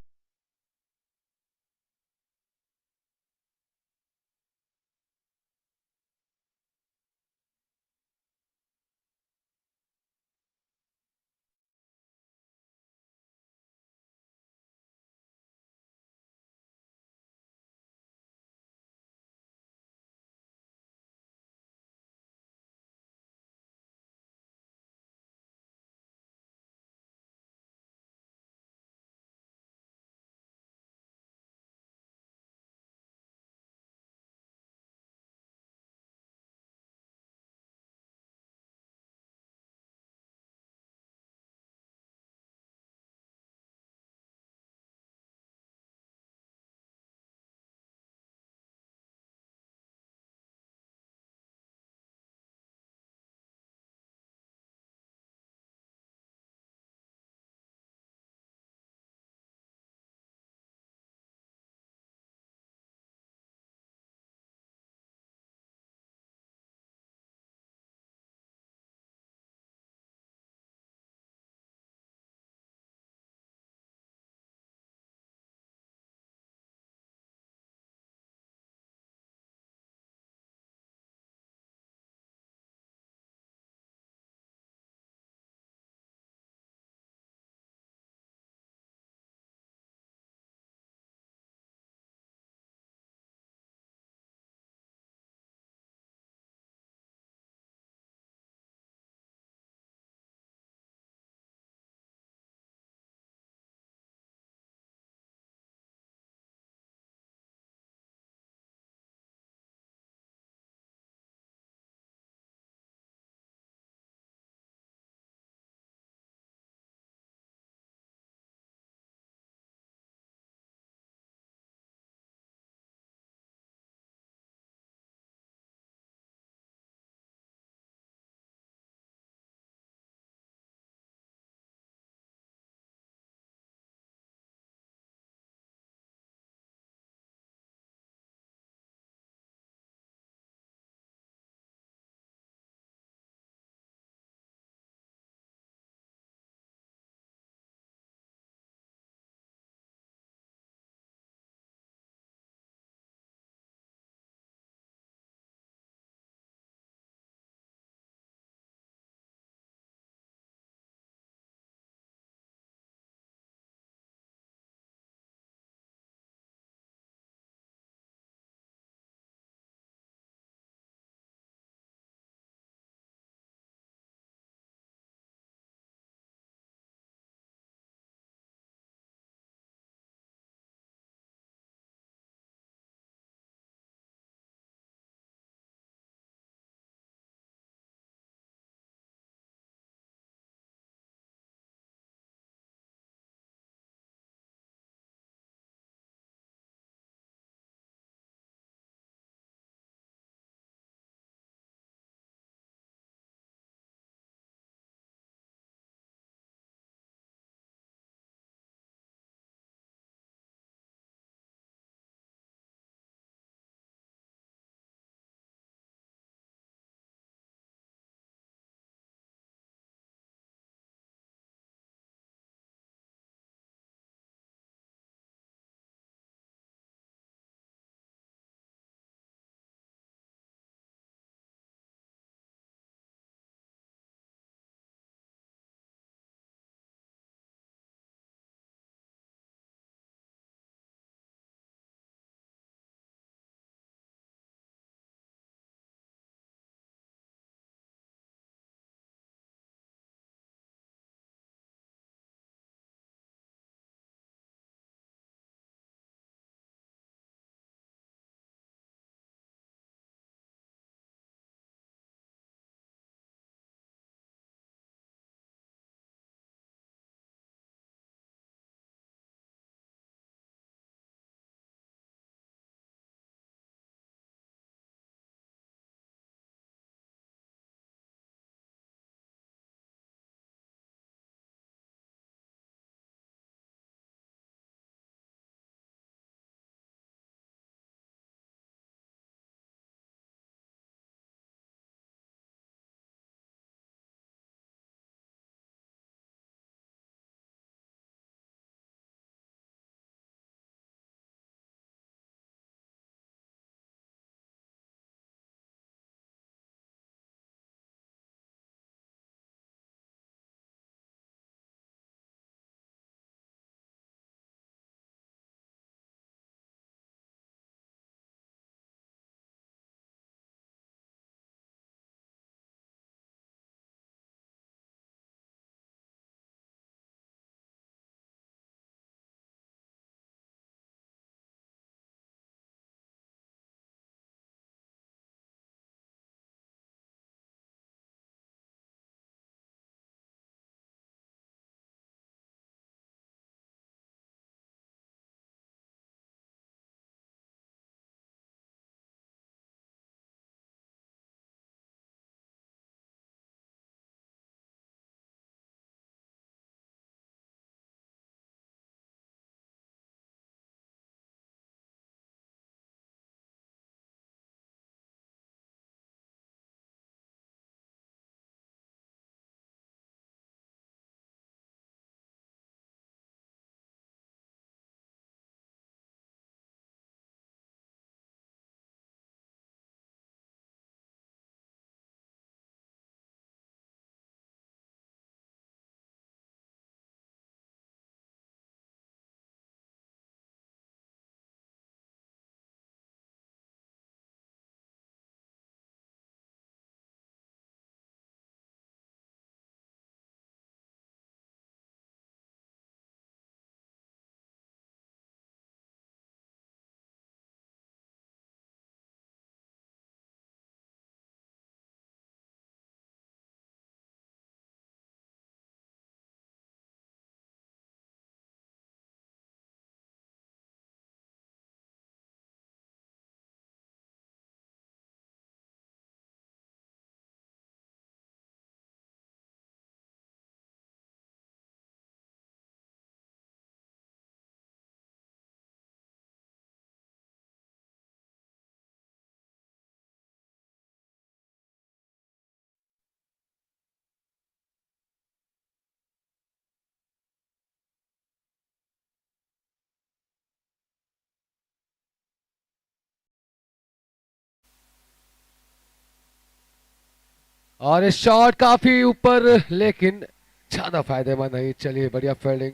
और ये शॉट काफी ऊपर, लेकिन ज्यादा फायदेमंद नहीं। चलिए बढ़िया फील्डिंग,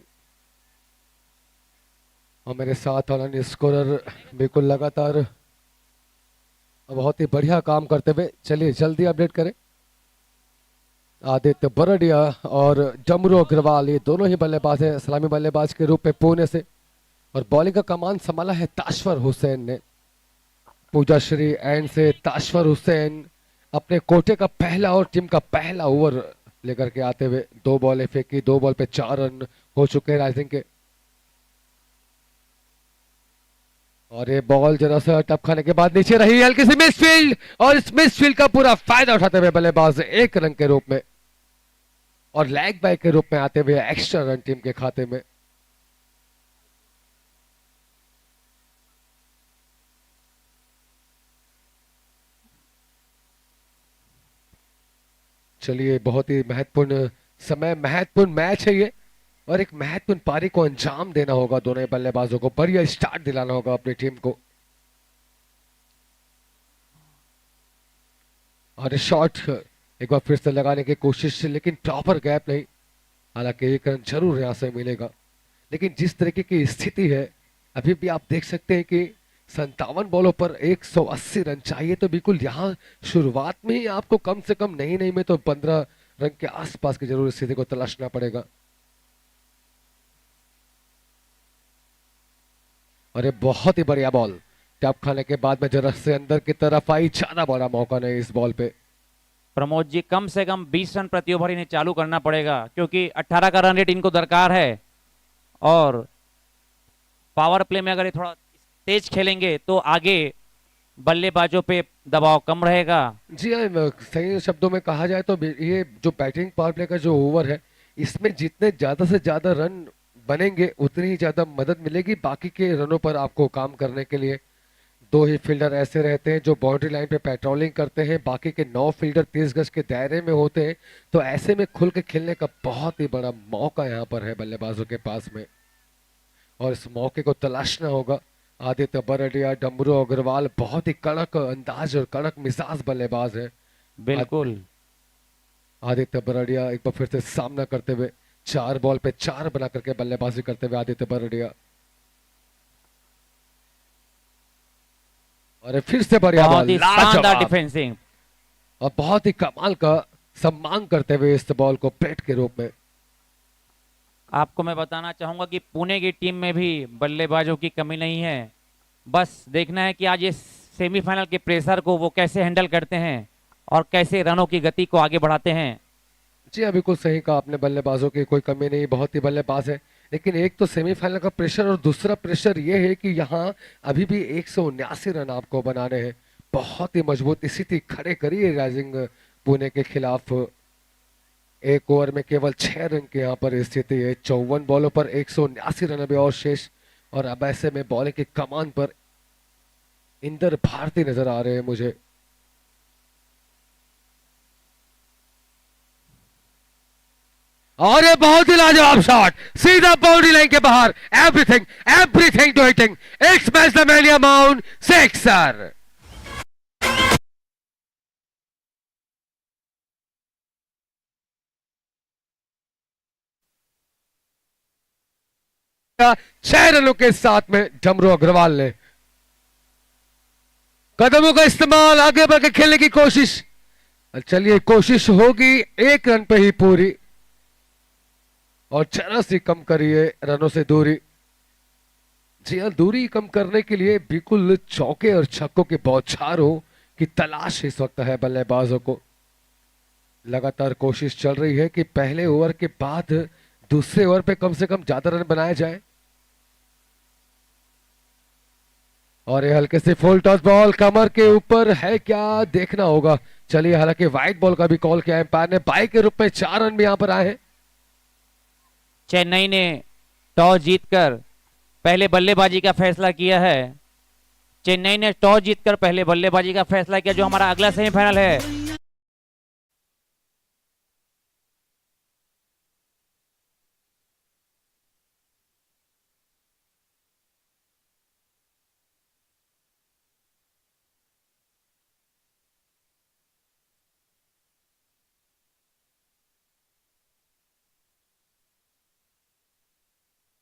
और मेरे साथ वाला स्कोरर बिल्कुल लगातार बहुत ही बढ़िया काम करते हुए। चलिए जल्दी अपडेट करें। आदित्य बरडिया और डमरू अग्रवाल ये दोनों ही बल्लेबाज हैं सलामी बल्लेबाज के रूप में पुणे से, और बॉलिंग का कमान संभाला है ताशवर हुसैन ने। पूजा श्री एंड से ताशवर हुसैन अपने कोटे का पहला और टीम का पहला ओवर लेकर के आते हुए 2 बॉलें फेंकी, 2 बॉल पे 4 रन हो चुके हैं राइजिंग के। और ये बॉल जरा सा टप खाने के बाद नीचे रही, हल्की सी मिस फील्ड, और इस मिस फील्ड का पूरा फायदा उठाते हुए बल्लेबाज 1 रन के रूप में और लैग बाय के रूप में आते हुए एक्स्ट्रा रन टीम के खाते में। चलिए बहुत ही महत्वपूर्ण समय, महत्वपूर्ण मैच है ये, और एक महत्वपूर्ण पारी को अंजाम देना होगा दोनों ही बल्लेबाजों को, बढ़िया स्टार्ट दिलाना होगा अपनी टीम को। और शॉट एक बार फिर से लगाने की कोशिश, लेकिन प्रॉपर गैप नहीं। हालांकि 1 रन जरूर यहां से मिलेगा, लेकिन जिस तरीके की स्थिति है अभी भी आप देख सकते हैं कि 57 बॉलों पर 180 रन चाहिए, तो बिल्कुल यहाँ शुरुआत में ही आपको कम से कम नहीं में तो 15 रन के आसपास की जरूर स्थिति को तलाशना पड़ेगा। और ये बहुत ही बढ़िया बॉल टैप खाने के बाद में जरा से अंदर की तरफ आई, ज्यादा बड़ा मौका नहीं इस बॉल पे। प्रमोद जी कम से कम 20 रन प्रति ओवर इन्हें चालू करना पड़ेगा, क्योंकि 18 का रन रेट इनको दरकार है, और पावर प्ले में अगर ये थोड़ा तेज खेलेंगे तो आगे बल्लेबाजों पे दबाव कम रहेगा। जी हाँ, सही शब्दों में कहा जाए तो ये जो बैटिंग पावर प्ले का जो ओवर है, इसमें जितने ज्यादा से ज्यादा रन बनेंगे उतनी ही ज्यादा मदद मिलेगी बाकी के रनों पर आपको काम करने के लिए। 2 ही फील्डर ऐसे रहते हैं जो बाउंड्री लाइन पे पेट्रोलिंग करते हैं, बाकी के 9 फील्डर 30 गज के दायरे में होते हैं, तो ऐसे में खुल के खेलने का बहुत ही बड़ा मौका यहाँ पर है बल्लेबाजों के पास में, और इस मौके को तलाशना होगा। आदित्य बरडिया, डमरू अग्रवाल बहुत ही कड़क अंदाज और कड़क मिजाज बल्लेबाज है। बिल्कुल। आदित्य बरडिया एक बार फिर से सामना करते हुए 4 बॉल पे 4 बना करके बल्लेबाजी करते हुए आदित्य बरडिया, और फिर से बढ़िया बहुत बॉल, ही शानदार लाजवाब, डिफेंसिंग, और बहुत ही कमाल का सम्मान करते हुए इस बॉल को पेट के रूप में। आपको मैं बताना चाहूंगा कि पुणे की टीम में भी बल्लेबाजों की कमी नहीं है, बस देखना है कि आज ये सेमीफाइनल के प्रेशर को वो कैसे हैंडल करते हैं और कैसे रनों की गति को आगे बढ़ाते हैं। जी हाँ, बिल्कुल सही कहा आपने, बल्लेबाजों की कोई कमी नहीं, बहुत ही बल्लेबाज है, लेकिन एक तो सेमीफाइनल का प्रेशर और दूसरा प्रेशर ये है कि यहाँ अभी भी 179 रन आपको बनाने हैं। बहुत ही मजबूत स्थिति खड़े करी है राइजिंग पुणे के खिलाफ। 1 ओवर में केवल 6 रन की यहाँ पर स्थिति है, 54 बॉलों पर 179 रन अभी और शेष, और अब ऐसे में बॉलिंग की कमान पर इंदर भारती नजर आ रहे हैं मुझे। और ये बहुत ही लाजवाब शॉट, सीधा बाउंड्री लाइन के बाहर, everything everything to hitting, ex match the मेलिया माउंट सिक्सर। छह रनों के साथ में डमरू अग्रवाल ने कदमों का इस्तेमाल, आगे बढ़ के खेलने की कोशिश। चलिए कोशिश होगी 1 रन पे ही पूरी, और जरा सी कम करिए रनों से दूरी। जी हाँ, दूरी कम करने के लिए बिल्कुल चौके और छक्कों के बौछारों की तलाश इस वक्त है बल्लेबाजों को। लगातार कोशिश चल रही है कि पहले ओवर के बाद दूसरे ओवर पे कम से कम ज्यादा रन बनाए जाए। और ये हल्के से फुल टॉस बॉल कमर के ऊपर है, क्या देखना होगा। चलिए, हालांकि वाइट बॉल का भी कॉल किया एम्पायर ने, बाई के रूप में 4 रन भी यहां पर आए हैं। चेन्नई ने टॉस जीतकर पहले बल्लेबाजी का फैसला किया है। चेन्नई ने टॉस जीतकर पहले बल्लेबाजी का फैसला किया, जो हमारा अगला सेमीफाइनल है।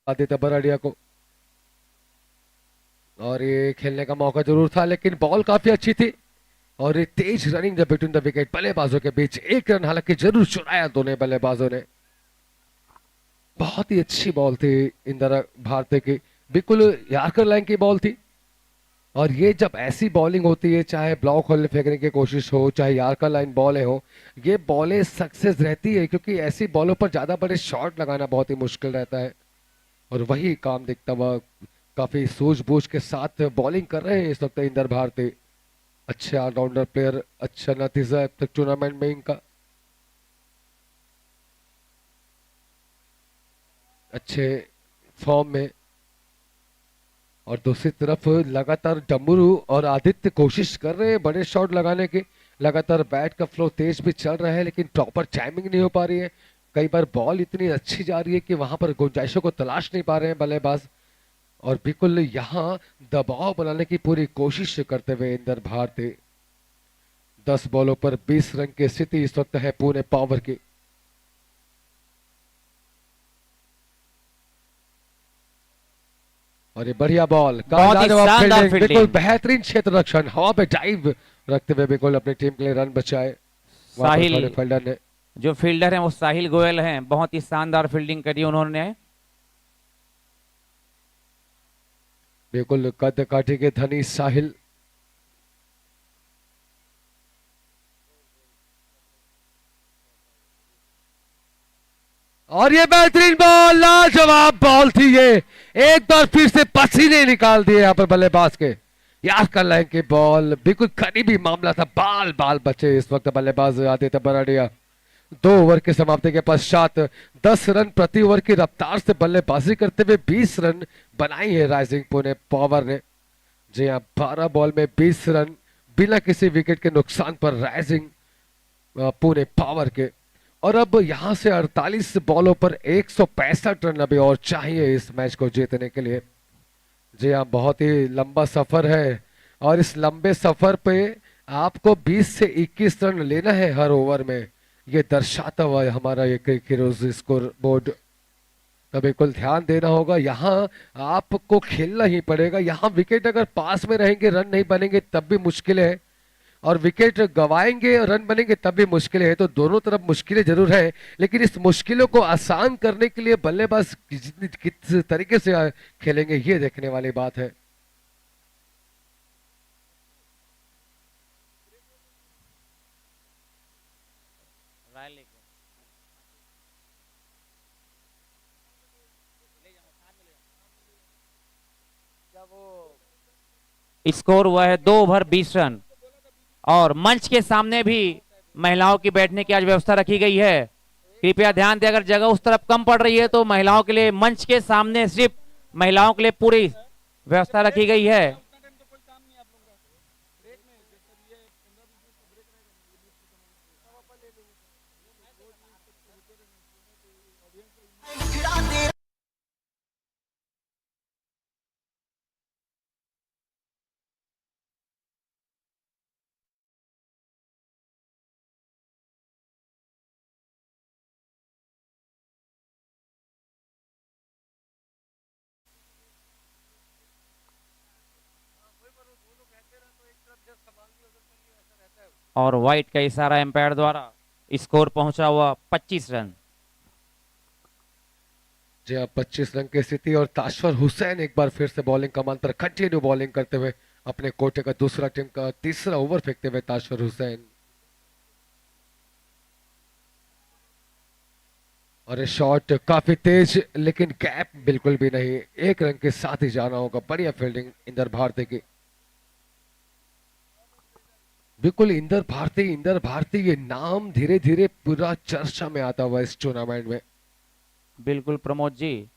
आदित्य बराड़िया को, और ये खेलने का मौका जरूर था लेकिन बॉल काफी अच्छी थी और ये तेज रनिंग बिटवीन द विकेट, बल्लेबाजों के बीच एक रन हालांकि जरूर चुराया दोनों बल्लेबाजों ने। बहुत ही अच्छी बॉल थी इंदिरा भारती की, बिल्कुल यार्कर लाइन की बॉल थी। और ये जब ऐसी बॉलिंग होती है, चाहे ब्लॉक होल फेंकने की कोशिश हो, चाहे यार्कर लाइन बॉलें हो, ये बॉलें सक्सेस रहती है क्योंकि ऐसी बॉलों पर ज्यादा बड़े शॉट लगाना बहुत ही मुश्किल रहता है। और वही काम दिखता हुआ, काफी सूझबूझ के साथ बॉलिंग कर रहे हैं इस वक्त इंदर भारती। अच्छे ऑलराउंडर प्लेयर, अच्छा नतीजा अब तक टूर्नामेंट में इनका, अच्छे फॉर्म में। और दूसरी तरफ लगातार डमरू और आदित्य कोशिश कर रहे हैं बड़े शॉट लगाने की, लगातार बैट का फ्लो तेज भी चल रहा है लेकिन प्रॉपर टाइमिंग नहीं हो पा रही है। कई बार बॉल इतनी अच्छी जा रही है कि वहां पर गुंजाइशों को तलाश नहीं पा रहे हैं बल्लेबाज। और बिल्कुल यहाँ दबाव बनाने की पूरी कोशिश करते हुए इंदर भारती। 10 बॉलों पर 20 रन की स्थिति इस वक्त है पुणे पावर की। और ये बढ़िया बॉल, बहुत ही शानदार बिल्कुल फील्डिंग। बेहतरीन क्षेत्र रक्षण, हवा पे डाइव रखते हुए बिल्कुल अपनी टीम के लिए रन बचाए वापस वाले साहिल फील्डर ने। जो फील्डर हैं वो साहिल गोयल हैं, बहुत ही शानदार फील्डिंग करी उन्होंने। बिल्कुल कद काठी के धनी साहिल। और ये बेहतरीन बॉल, लाजवाब बॉल थी ये, एक बार फिर से पसीने निकाल दिए यहाँ पर बल्लेबाज के। यार कर लाइन की बॉल, बिल्कुल करीबी मामला था, बाल बाल बचे इस वक्त बल्लेबाज आदित्य बराड़िया। 2 ओवर के समाप्ति के पश्चात 10 रन प्रति ओवर की रफ्तार से बल्लेबाजी करते हुए 20 रन बनाई है राइजिंग पुणे पावर ने। जी हाँ, 12 बॉल में 20 रन बिना किसी विकेट के नुकसान पर राइजिंग पुणे पावर के। और अब यहां से 48 बॉलों पर 165 रन अभी और चाहिए इस मैच को जीतने के लिए। जी हाँ, बहुत ही लंबा सफर है और इस लंबे सफर पे आपको 20 से 21 रन लेना है हर ओवर में, ये दर्शाता हुआ है हमारा ये क्रिकेट स्कोर बोर्ड। तो बिल्कुल ध्यान देना होगा, यहाँ आपको खेलना ही पड़ेगा। यहाँ विकेट अगर पास में रहेंगे, रन नहीं बनेंगे तब भी मुश्किल है, और विकेट गवाएंगे और रन बनेंगे तब भी मुश्किल है। तो दोनों तरफ मुश्किलें जरूर है, लेकिन इस मुश्किलों को आसान करने के लिए बल्लेबाज किस तरीके से खेलेंगे ये देखने वाली बात है। स्कोर हुआ है 2 ओवर 20 रन। और मंच के सामने भी महिलाओं की बैठने की आज व्यवस्था रखी गई है। कृपया ध्यान दें, अगर जगह उस तरफ कम पड़ रही है तो महिलाओं के लिए मंच के सामने सिर्फ महिलाओं के लिए पूरी व्यवस्था रखी गई है। और व्हाइट का इशारा एम्पायर द्वारा स्कोर पहुंचा हुआ 25 रन। जी हाँ, 25 रन की स्थिति। और ताशवर हुसैन एक बार फिर से बॉलिंग कमान पर कंटिन्यू बॉलिंग करते हुए अपने कोटे का दूसरा टीम का तीसरा ओवर फेंकते हुए ताशवर हुसैन। और ये शॉट काफी तेज, लेकिन गैप बिल्कुल भी नहीं, 1 रन के साथ ही जाना होगा। बढ़िया फील्डिंग इंदर भारती की। बिल्कुल इंदर भारती ये नाम धीरे धीरे पूरा चर्चा में आता हुआ इस टूर्नामेंट में। बिल्कुल प्रमोद जी।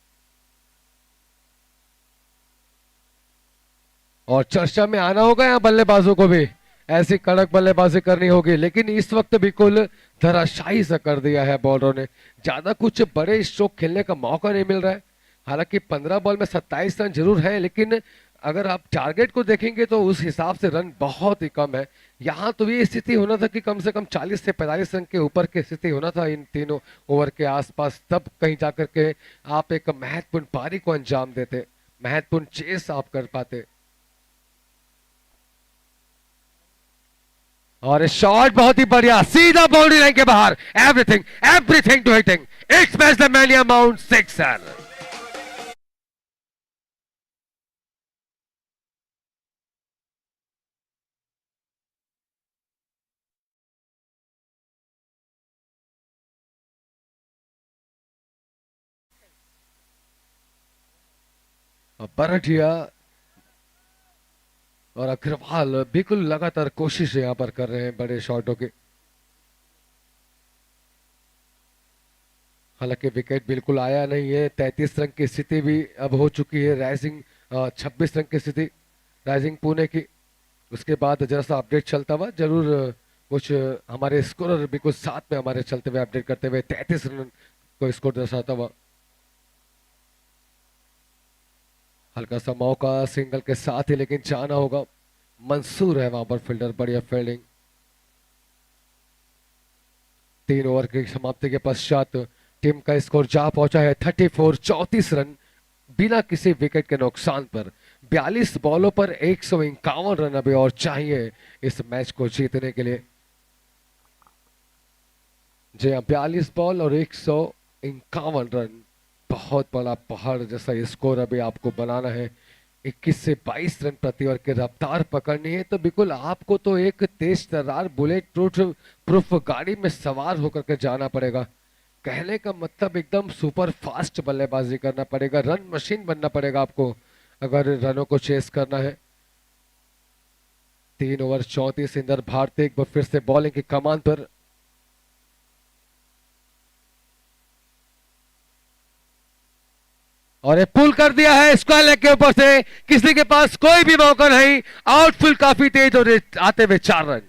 और चर्चा में आना होगा यहाँ बल्लेबाजों को भी, ऐसी कड़क बल्लेबाजी करनी होगी। लेकिन इस वक्त बिल्कुल धराशायी सा कर दिया है बॉलरों ने, ज्यादा कुछ बड़े स्ट्रोक खेलने का मौका नहीं मिल रहा है। हालांकि 15 बॉल में 27 रन जरूर है, लेकिन अगर आप टारगेट को देखेंगे तो उस हिसाब से रन बहुत ही कम है। यहाँ तो ये स्थिति होना था कि कम से कम 40 से 45 रन के ऊपर की स्थिति होना था इन तीनों ओवर के आसपास, तब कहीं जाकर के आप एक महत्वपूर्ण पारी को अंजाम देते, महत्वपूर्ण चेस आप कर पाते। और शॉट बहुत ही बढ़िया, सीधा बाउंड्री लाइन के बाहर, everything everything to hitting, it's match the mania mount sixer. Barthia और अग्रवाल बिल्कुल लगातार कोशिश यहां पर कर रहे हैं बड़े शॉटों की। हालांकि विकेट बिल्कुल आया नहीं है, 33 रन की स्थिति भी अब हो चुकी है, राइजिंग 26 रन की स्थिति राइजिंग पुणे की। उसके बाद जरा सा अपडेट चलता हुआ जरूर कुछ हमारे स्कोरर भी कुछ साथ में हमारे चलते हुए अपडेट करते हुए 33 रन को स्कोर दर्शाता हुआ। हल्का सा मौका सिंगल के साथ ही, लेकिन जाना होगा। मंसूर है वहां पर फील्डर, बढ़िया फील्डिंग। 3 ओवर की समाप्ति के पश्चात टीम का स्कोर जा पहुंचा है 34 रन बिना किसी विकेट के नुकसान पर। 42 बॉलों पर 151 रन अभी और चाहिए इस मैच को जीतने के लिए। जी हाँ, 42 बॉल और 151 रन, बहुत बड़ा पहाड़ जैसा स्कोर अभी आपको बनाना है। 21 से 22 रन प्रति ओवर की रफ्तार पकड़नी है तो बिल्कुल आपको तो एक तेज तर्रार बुलेट प्रूफ गाड़ी में सवार होकर के जाना पड़ेगा। कहने का मतलब एकदम सुपर फास्ट बल्लेबाजी करना पड़ेगा, रन मशीन बनना पड़ेगा आपको अगर रनों को चेस करना है। 3 ओवर 34, इंदर भारती एक बार फिर से बॉलिंग की कमान पर। और ये पुल कर दिया है स्क्वायर लेग के ऊपर से, किसी के पास कोई भी मौका नहीं। आउटफील्ड काफी तेज और आते हुए 4 रन।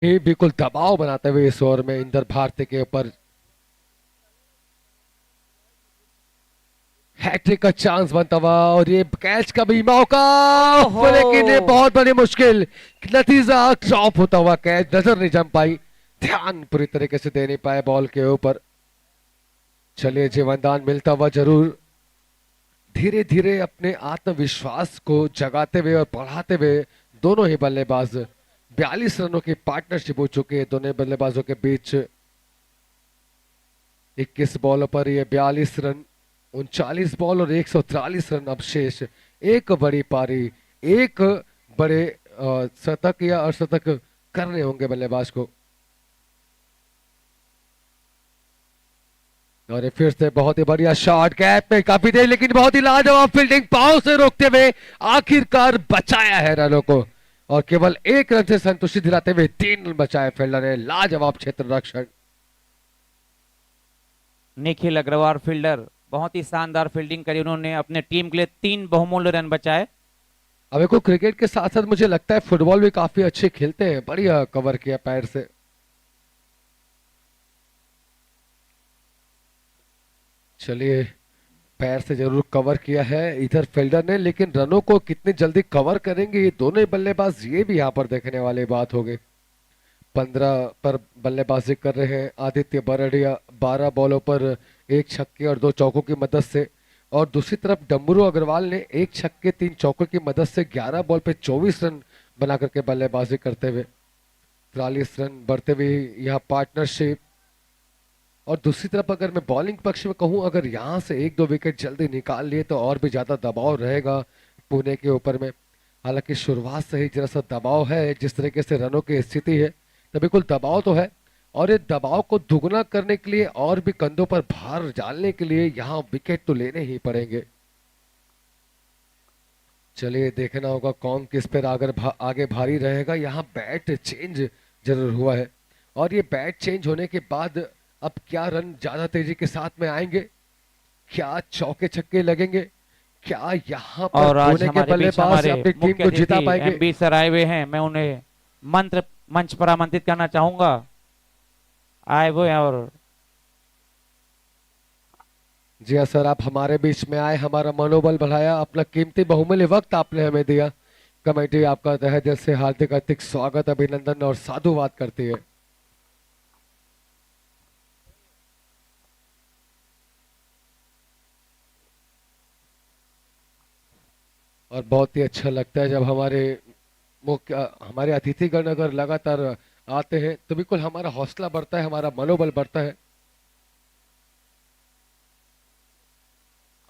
ये बिल्कुल दबाव बनाते हुए इस ओवर में इंदर भारती के ऊपर हैट्रिक का चांस बनता हुआ, और ये कैच का भी मौका, लेकिन ये बहुत बड़ी मुश्किल, नतीजा ड्रॉप होता हुआ कैच, नजर नहीं जम पाई, ध्यान पूरी तरीके से दे नहीं पाए बॉल के ऊपर। चलिए जीवनदान मिलता हुआ जरूर, धीरे धीरे अपने आत्मविश्वास को जगाते हुए और बढ़ाते हुए दोनों ही बल्लेबाज 42 रनों की पार्टनरशिप हो चुकी है दोनों बल्लेबाजों के बीच। 21 बॉलों पर ये 42 रन, 39 बॉल और 143 रन अब शेष। एक बड़ी पारी, एक बड़े शतक या अर्धशतक करने होंगे बल्लेबाज को। और ये फिर से बहुत ही बढ़िया शॉट, गैप में काफी देर, लेकिन बहुत ही लाजवाब फील्डिंग, पांव से रोकते हुए आखिरकार बचाया है रनों को, और केवल 1 रन से संतुष्टि दिलाते हुए 3 रन बचाए फील्डर ने। लाजवाब क्षेत्र रक्षण। निखिल अग्रवाल फील्डर बहुत ही शानदार फील्डिंग करी, उन्होंने अपने टीम के लिए 3 बहुमूल्य रन बचाए। अब देखो क्रिकेट के साथ साथ मुझे लगता है फुटबॉल भी काफी अच्छे खेलते हैं, बढ़िया कवर किया पैर से। चलिए, पैर से जरूर कवर किया है इधर फील्डर ने, लेकिन रनों को कितनी जल्दी कवर करेंगे ये दोनों ही बल्लेबाज, ये भी यहाँ पर देखने वाली बात होगी। 15 पर बल्लेबाजी कर रहे हैं आदित्य बरड़िया, 12 बॉलों पर 1 छक्के और 2 चौकों की मदद से, और दूसरी तरफ डम्बरू अग्रवाल ने 1 छक्के 3 चौकों की मदद से 11 बॉल पे 24 रन बना करके बल्लेबाजी करते हुए 43 रन बढ़ते हुए यहाँ पार्टनरशिप। और दूसरी तरफ अगर मैं बॉलिंग पक्ष में कहूं, अगर यहाँ से एक दो विकेट जल्दी निकाल लिए तो और भी ज्यादा दबाव रहेगा पुणे के ऊपर में। हालांकि शुरुआत से ही जरा सा दबाव है, जिस तरीके से रनों की स्थिति है तो बिल्कुल दबाव तो है। और ये दबाव को दुगना करने के लिए और भी कंधों पर भार डालने के लिए यहाँ विकेट तो लेने ही पड़ेंगे। चलिए देखना होगा कौन किस पर आगे भारी रहेगा। यहाँ बैट चेंज जरूर हुआ है, और ये बैट चेंज होने के बाद अब क्या रन ज्यादा तेजी के साथ में आएंगे, क्या चौके छक्के लगेंगे, क्या यहाँ पर और आज पुणे के हमारे बीच बल्लेबाज हमारे अपनी टीम मुख्य को जिता अतिथि पाएंगे? एमबी सर आए हुए हैं, मैं उन्हें मंच पर आमंत्रित करना चाहूंगा। आए हुए हैं और जी हाँ सर, आप हमारे बीच में आए, हमारा मनोबल बढ़ाया, अपना कीमती बहुमूल्य वक्त आपने हमें दिया। कमेटी आपका तहे दिल से हार्दिक हार्दिक स्वागत, अभिनंदन और साधुवाद करती है। और बहुत ही अच्छा लगता है जब हमारे अतिथिगण अगर लगातार आते हैं तो बिल्कुल हमारा हौसला बढ़ता है, हमारा मनोबल बढ़ता है।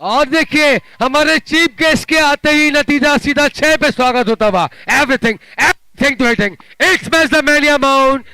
और देखिए हमारे चीफ गेस्ट के आते ही नतीजा सीधा 6 पे स्वागत होता हुआ। Everything everything to hitting, it's match the मेलिया माउंट।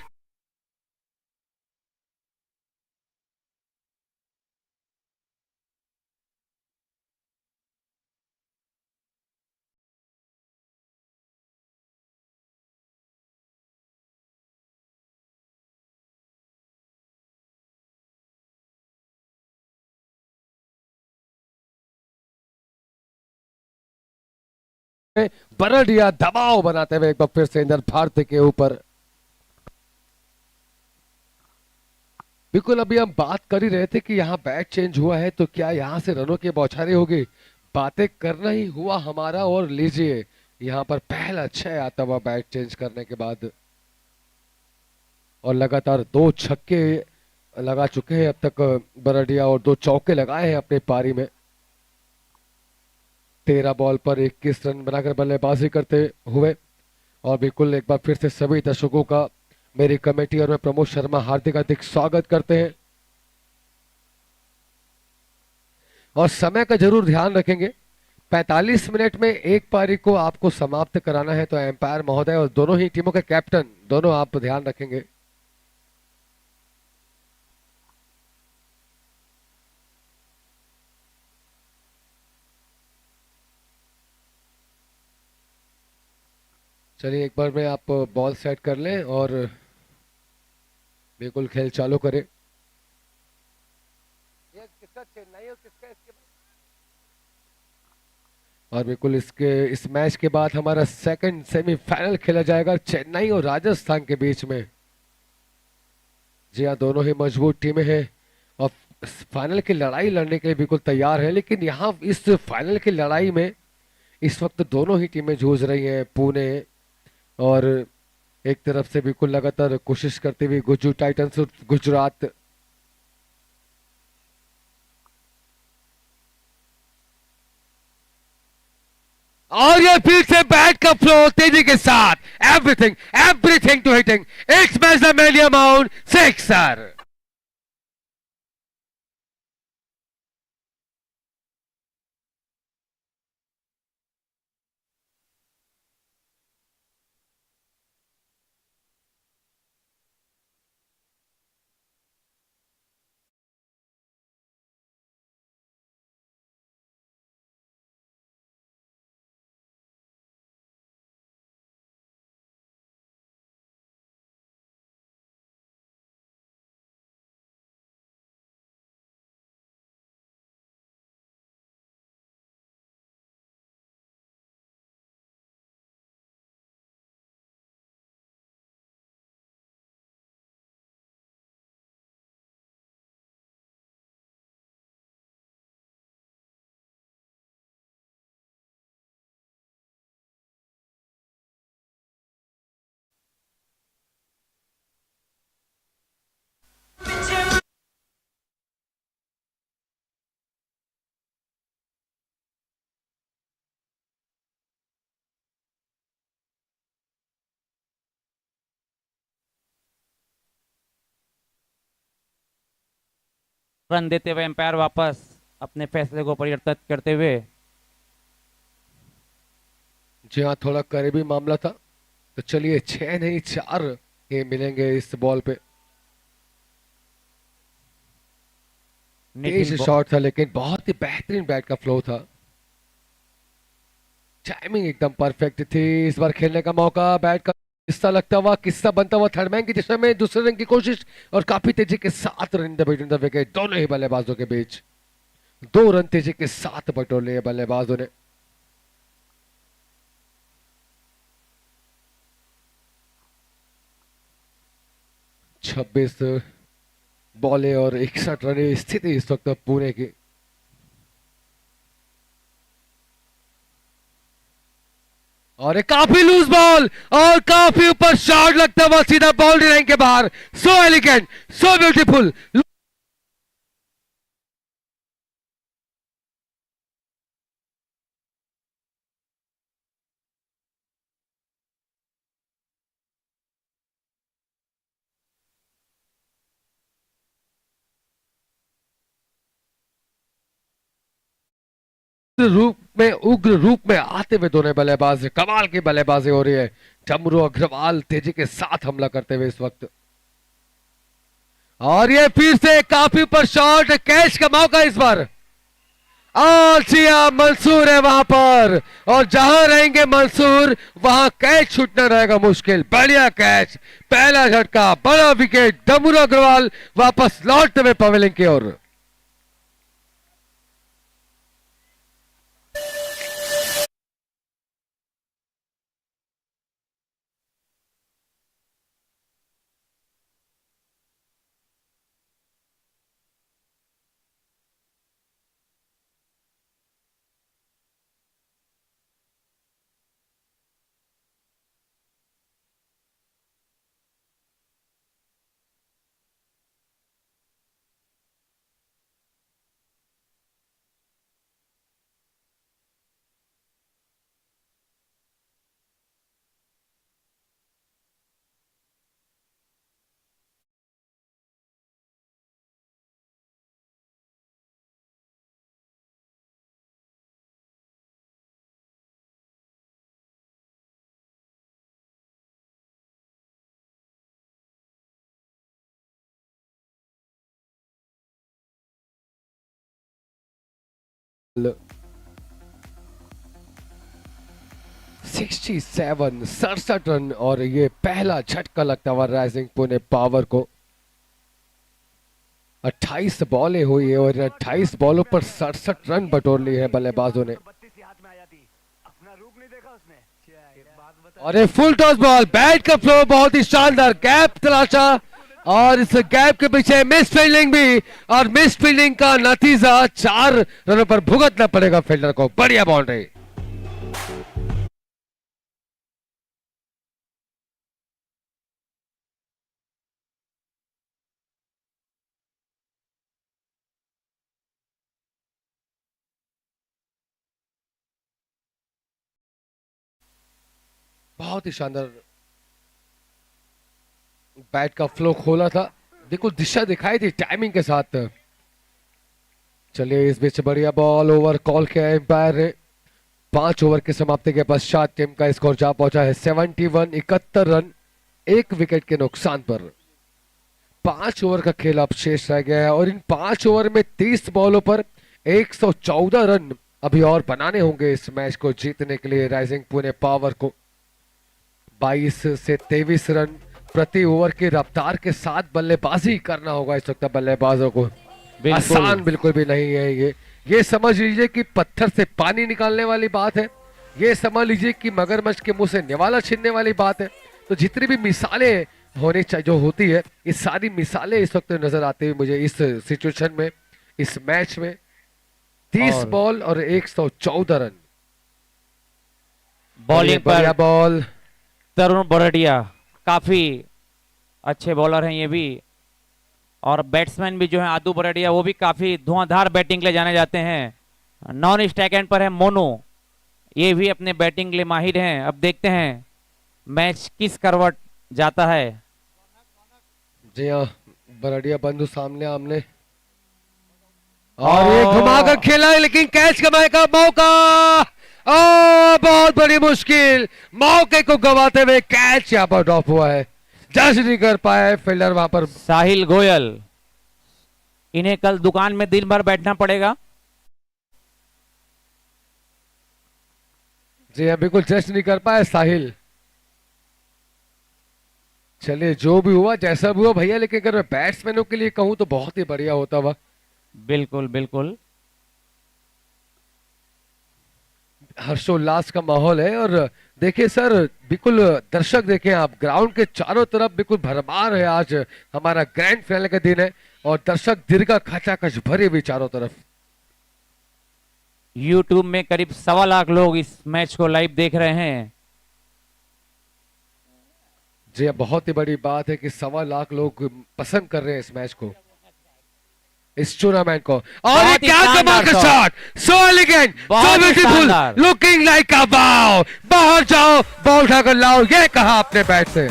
बरडिया दबाव बनाते हुए एक बार फिर से इंदर भारती के ऊपर। बिल्कुल अभी हम बात कर ही रहे थे कि यहाँ बैट चेंज हुआ है तो क्या यहाँ से रनों की बौछारें होगी। बातें करना ही हुआ हमारा, और लीजिए यहाँ पर पहला 6 आता हुआ बैट चेंज करने के बाद। और लगातार 2 छक्के लगा चुके हैं अब तक बरडिया, और 2 चौके लगाए हैं अपनी पारी में। 13 बॉल पर 21 रन बनाकर बल्लेबाजी करते हुए। और बिल्कुल एक बार फिर से सभी दर्शकों का मेरी कमेटी और मैं प्रमोद शर्मा हार्दिक हार्दिक स्वागत करते हैं। और समय का जरूर ध्यान रखेंगे, 45 मिनट में एक पारी को आपको समाप्त कराना है, तो एम्पायर महोदय और दोनों ही टीमों के कैप्टन दोनों आप ध्यान रखेंगे। चलिए एक बार में आप बॉल सेट कर लें और बिल्कुल खेल चालू करें। ये किसका चेन्नई और किसका इसके और बिल्कुल इस मैच के बाद हमारा सेकंड सेमीफाइनल खेला जाएगा चेन्नई और राजस्थान के बीच में। जी हाँ, दोनों ही मजबूत टीमें हैं और फाइनल की लड़ाई लड़ने के लिए बिल्कुल तैयार है। लेकिन यहाँ इस फाइनल की लड़ाई में इस वक्त दोनों ही टीमें जूझ रही हैं, पुणे और एक तरफ से बिल्कुल लगातार कोशिश करती हुई गुजरात टाइटंस और गुजरात। और ये फिर से बैट का फ्लो तेजी के साथ, everything everything to hitting, it's match the मेलिया माउंट सिक्सर। रन देते हुए एम्पायर वापस अपने फैसले को परिवर्तित करते हुए। जी हाँ, थोड़ा करीबी मामला था। तो चलिए 6 नहीं 4 ये मिलेंगे इस बॉल पे। तेज नितिन शॉट था लेकिन बहुत ही बेहतरीन बैट का फ्लो था। टाइमिंग एकदम परफेक्ट थी। इस बार खेलने का मौका, बैट का किस्सा लगता हुआ, किस्सा बनता हुआ थर्ड मैन की दिशा में, दूसरे रन की कोशिश और काफी तेजी के साथ रन बिटवीन द विकेट दोनों ही बल्लेबाजों के बीच। 2 रन तेजी के साथ बटोर लिए बल्लेबाजों ने। छब्बीस बॉले और 61 रन की स्थिति इस वक्त पुणे की। और एक काफी लूज बॉल और काफी ऊपर शॉट लगता हुआ सीधा बाउंड्री लाइन के बाहर। सो एलिगेंट, सो ब्यूटीफुल। उग्र रूप में आते हुए दोनों बल्लेबाज, कमाल की बल्लेबाजी हो रही है। डमरू अग्रवाल तेजी के साथ हमला करते हुए इस वक्त। और ये फिर से काफी ऊपर शॉट, कैच का मौका इस बार। और जिया मंसूर है वहां पर, और जहां रहेंगे मंसूर वहां कैच छूटना रहेगा मुश्किल। बढ़िया कैच, पहला झटका, बड़ा विकेट। डमरू अग्रवाल वापस लौटते हुए पवेलियन की ओर। ल 67 रन और ये पहला झटका लगता हुआ राइजिंग पुणे पावर को। 28 बॉलें हुई है और 28 बॉलों पर 67 रन बटोर लिए हैं बल्लेबाजों ने। और ये फुल टॉस बॉल, बैट का फ्लो बहुत ही शानदार, गैप तलाशा और इस गैप के पीछे मिस फील्डिंग भी, और मिस फील्डिंग का नतीजा 4 रनों पर भुगतना पड़ेगा फील्डर को। बढ़िया बाउंड्री। बहुत ही शानदार बैट का फ्लो खोला था। देखो दिशा दिखाई थी टाइमिंग के साथ। चलिए इस बीच बढ़िया बॉल, ओवर कॉल किया एम्पायर ने। 5 ओवर की समाप्ति के पश्चात टीम का स्कोर जा पहुंचा है 71 रन, 1 विकेट के नुकसान पर। 5 ओवर का खेल अब शेष रह गया है और इन 5 ओवर में 30 बॉलों पर 114 रन अभी और बनाने होंगे इस मैच को जीतने के लिए राइजिंग पुणे पावर को। 22 से 23 रन प्रति ओवर की रफ्तार के साथ बल्लेबाजी करना होगा इस वक्त बल्लेबाजों को। आसान बिल्कुल भी नहीं है ये समझ लीजिए कि पत्थर से पानी निकालने वाली बात है। ये समझ लीजिए कि मगरमच्छ के मुंह से निवाला छीनने वाली बात है। तो जितनी भी मिसालें होनी चाहिए जो होती है, ये सारी मिसालें इस वक्त नजर आती है मुझे इस सिचुएशन में, इस मैच में। 30 बॉल और 114 रन। बॉलिंग पर बॉल तरुण बरडिया काफी अच्छे बॉलर हैं ये भी, और बैट्समैन भी जो है आदू बरडिया, वो भी काफी धुआंधार बैटिंग के लिए जाने जाते हैं। नॉन स्ट्राइक एंड पर है मोनू, ये भी अपने बैटिंग के लिए माहिर हैं। अब देखते हैं मैच किस करवट जाता है। जी हाँ, बरडिया बंधु सामने आमने और ये घुमाकर खेला है, लेकिन कैच कमाए का मौका। ओ बहुत बड़ी मुश्किल, मौके को गवाते हुए कैच यहाँ पर ड्रॉप हुआ है, जज नहीं कर पाए फील्डर वहां पर। साहिल गोयल, इन्हें कल दुकान में दिन भर बैठना पड़ेगा। जी हाँ, बिल्कुल जज नहीं कर पाए साहिल। चलिए जो भी हुआ जैसा भी हुआ भैया, लेकिन अगर मैं बैट्समैनों के लिए कहूं तो बहुत ही बढ़िया होता हुआ। बिल्कुल बिल्कुल, हर्षोल्लास का माहौल है। और देखिए सर, बिल्कुल दर्शक देखें आप, ग्राउंड के चारों तरफ बिल्कुल भरमार है। आज हमारा ग्रैंड फाइनल का दिन है और दर्शक दीर्घा खचाखच भरे हुए चारों तरफ। यूट्यूब में करीब 1.25 लाख लोग इस मैच को लाइव देख रहे हैं। जी बहुत ही बड़ी बात है कि 1.25 लाख लोग पसंद कर रहे हैं इस मैच को, इस टूर्नामेंट को। और ये बहुत ही क्या कमाल का शानदार शॉट, सो एलिगेंट, सो बहुत ही ब्यूटीफुल, शानदार। लुकिंग लाइक अ वाव। बाहर जाओ, बॉल उठाकर लाओ, ये कहा आपने बैट से।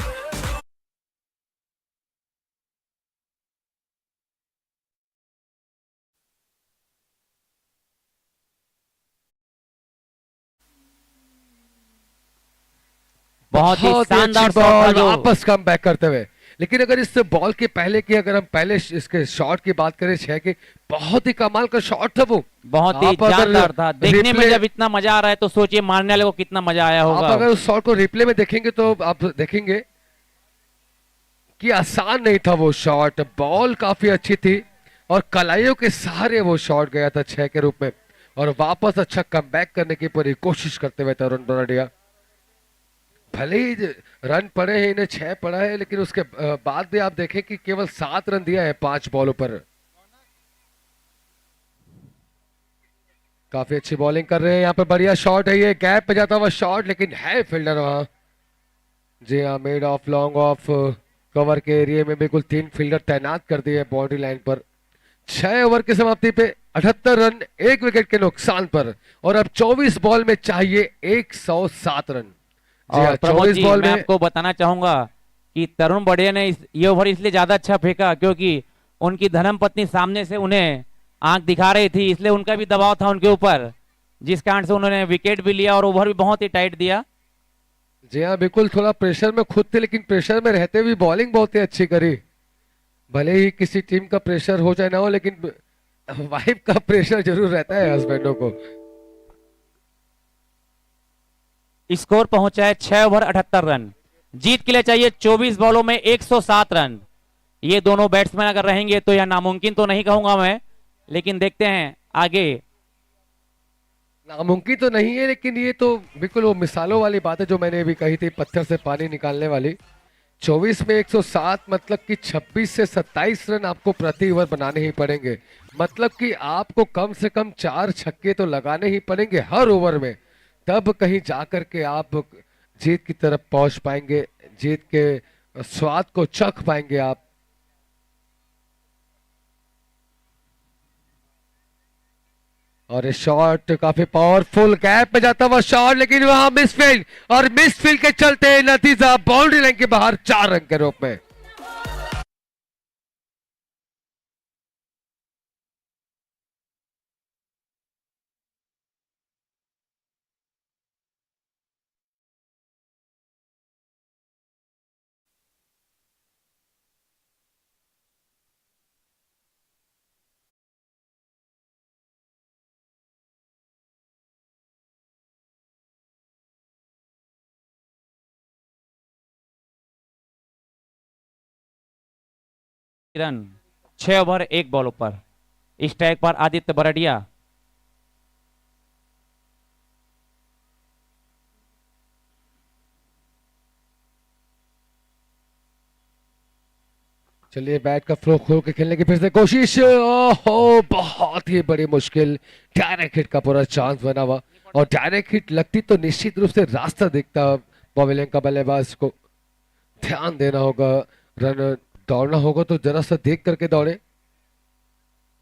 बहुत ही बहुत ही शानदार अच्छी शॉट था बॉल जो वापस कम बैक करते हुए। लेकिन अगर इस बॉल के पहले की, अगर हम पहले इसके शॉट की बात करें, 6 के, बहुत ही कमाल का शॉट था वो। बहुत ही आप अगर जानदार था। देखने में रिप्ले- जब इतना मजा आ रहा है तो सोचिए मारने वाले को कितना मजा आया आप होगा। अगर उस शॉट को रिप्ले में देखेंगे तो आप देखेंगे कि आसान नहीं था वो शॉट। बॉल काफी अच्छी थी और कलाइयों के सहारे वो शॉट गया था 6 के रूप में, और वापस अच्छा कमबैक करने की पूरी कोशिश करते हुए तरुण बराडिया। भले ही रन पड़े हैं, इन्हें 6 पड़ा है, लेकिन उसके बाद भी आप देखें कि केवल 7 रन दिया है 5 बॉलों पर। काफी अच्छी बॉलिंग कर रहे हैं यहाँ पर, बढ़िया शॉट है ये, गैप पे जाता हुआ शॉट, लेकिन है फील्डर वहां। जी हाँ, made of long off cover के एरिया में बिल्कुल 3 फील्डर तैनात कर दिए बाउंड्री लाइन पर। 6 ओवर की समाप्ति पे 78 रन 1 विकेट के नुकसान पर, और अब 24 बॉल में चाहिए 107 रन। जी हाँ, और प्रमोद 24 जी, बॉल मैं में। आपको बताना चाहूंगा कि तरुण बड़े ने ये ओवर इसलिए ज्यादा अच्छा फेंका क्योंकि उनकी धर्मपत्नी सामने से उन्हें आंख दिखा रही थी, इसलिए उनका भी दबाव था उनके ऊपर, जिस कारण से उन्होंने विकेट भी लिया और ओवर भी बहुत ही टाइट दिया। जी हाँ, बिल्कुल थोड़ा प्रेशर में खुद थे, लेकिन प्रेशर में रहते हुए बॉलिंग बहुत ही अच्छी करी। भले ही किसी टीम का प्रेशर हो चाहे ना हो, लेकिन वाइफ का प्रेशर जरूर रहता है हस्बैंडों को। स्कोर पहुंचा है 6 ओवर 78 रन। जीत के लिए चाहिए 24 बॉलों में 107 रन। ये दोनों बैट्समैन अगर रहेंगे तो यह नामुमकिन तो नहीं कहूंगा मैं, लेकिन देखते हैं आगे। नामुमकिन तो नहीं है, लेकिन ये तो बिल्कुल वो मिसालों वाली बात है जो मैंने अभी कही थी, पत्थर से पानी निकालने वाली। 24 में 107 मतलब कि 26 से 27 रन आपको प्रति ओवर बनाने ही पड़ेंगे। मतलब कि आपको कम से कम 4 छक्के तो लगाने ही पड़ेंगे हर ओवर में, तब कहीं जाकर के आप जीत की तरफ पहुंच पाएंगे, जीत के स्वाद को चख पाएंगे आप। और ये शॉट काफी पावरफुल, गैप में जाता हुआ शॉट, लेकिन वहां मिसफील्ड, और मिसफील्ड के चलते नतीजा बाउंड्री लाइन के बाहर 4 रन के रूप में। रन 6 ओवर 1 बॉलों पर। स्ट्राइक पर आदित्य बराडिया। चलिए बैट का फ्लो खोल के खेलने की फिर से कोशिश। ओहो, बहुत ही बड़ी मुश्किल, डायरेक्ट हिट का पूरा चांस बना हुआ, और डायरेक्ट हिट लगती तो निश्चित रूप से रास्ता दिखता पवेलियन का बल्लेबाज को। ध्यान देना होगा, रन दौड़ना होगा तो जरा सा देख करके दौड़े।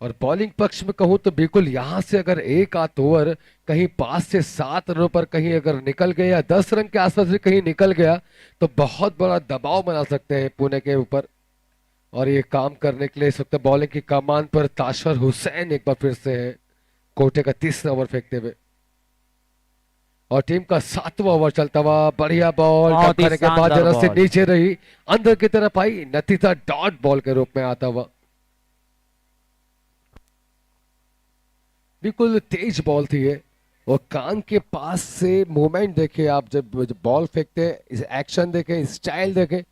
और बॉलिंग पक्ष में कहूं तो बिल्कुल यहां से अगर एक आध ओवर कहीं 5 से 7 रनों पर कहीं अगर निकल गया, या 10 रन के आसपास भी कहीं निकल गया, तो बहुत बड़ा दबाव बना सकते हैं पुणे के ऊपर। और ये काम करने के लिए इस वक्त बॉलिंग की कमान पर ताशर हुसैन एक बार फिर से है, कोटे का तीसरा ओवर फेंकते हुए। और टीम का 7वां ओवर चलता हुआ, बढ़िया बॉल कम बहुत ही करने के बाद शानदार जरा से बॉल। नीचे रही, अंदर की तरफ आई, नतीजा डॉट बॉल के रूप में आता हुआ। बिल्कुल तेज बॉल थी ये, और कान के पास से मूवमेंट देखे आप, जब बॉल फेंकते हैं, इस एक्शन देखे, स्टाइल देखे।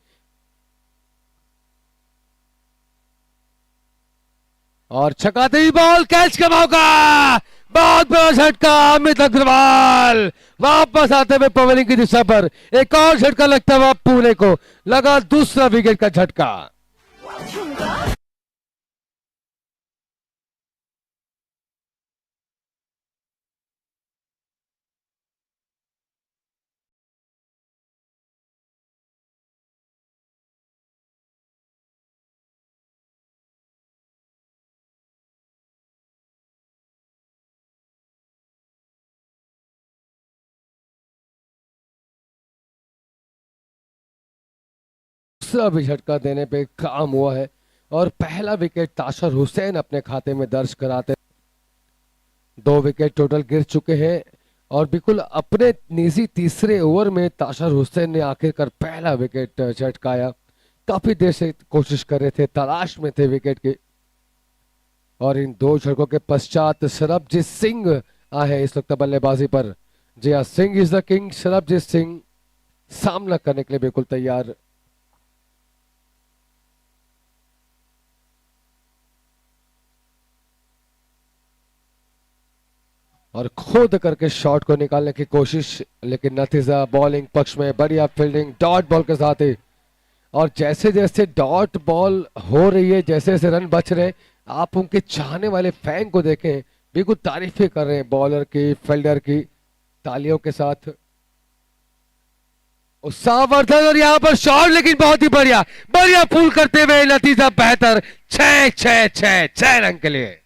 और छकाते ही बॉल, कैच का मौका, बहुत बड़ा झटका, अमित अग्रवाल वापस आते हुए पवेलिंग की दिशा पर, एक और झटका लगता हुआ पुणे को, लगा दूसरा विकेट का झटका। दूसरा भी झटका देने पे काम हुआ है, और पहला विकेट ताशर हुसैन अपने खाते में दर्ज कराते। 2 विकेट टोटल गिर चुके हैं, और बिल्कुल अपने निजी तीसरे ओवर में ताशर हुसैन ने आखिरकार पहला विकेट झटकाया। काफी देर से कोशिश कर रहे थे, तलाश में थे विकेट की। और इन 2 झटकों के पश्चात सरबजीत सिंह आए हैं इस वक्त बल्लेबाजी पर। जी हाँ, Singh is the king. Sarabjit Singh सामना करने के लिए बिल्कुल तैयार। और खुद करके शॉट को निकालने की कोशिश, लेकिन नतीजा बॉलिंग पक्ष में बढ़िया फील्डिंग डॉट बॉल के साथ ही। और जैसे जैसे डॉट बॉल हो रही है, जैसे जैसे रन बच रहे हैं, आप उनके चाहने वाले फैन को देखें, बिल्कुल तारीफें कर रहे हैं बॉलर की, फील्डर की, तालियों के साथ। उत्साहवर्धन, और यहाँ पर शॉट, लेकिन बहुत ही बढ़िया, बढ़िया पुल करते हुए नतीजा बेहतर, 6 रन के लिए।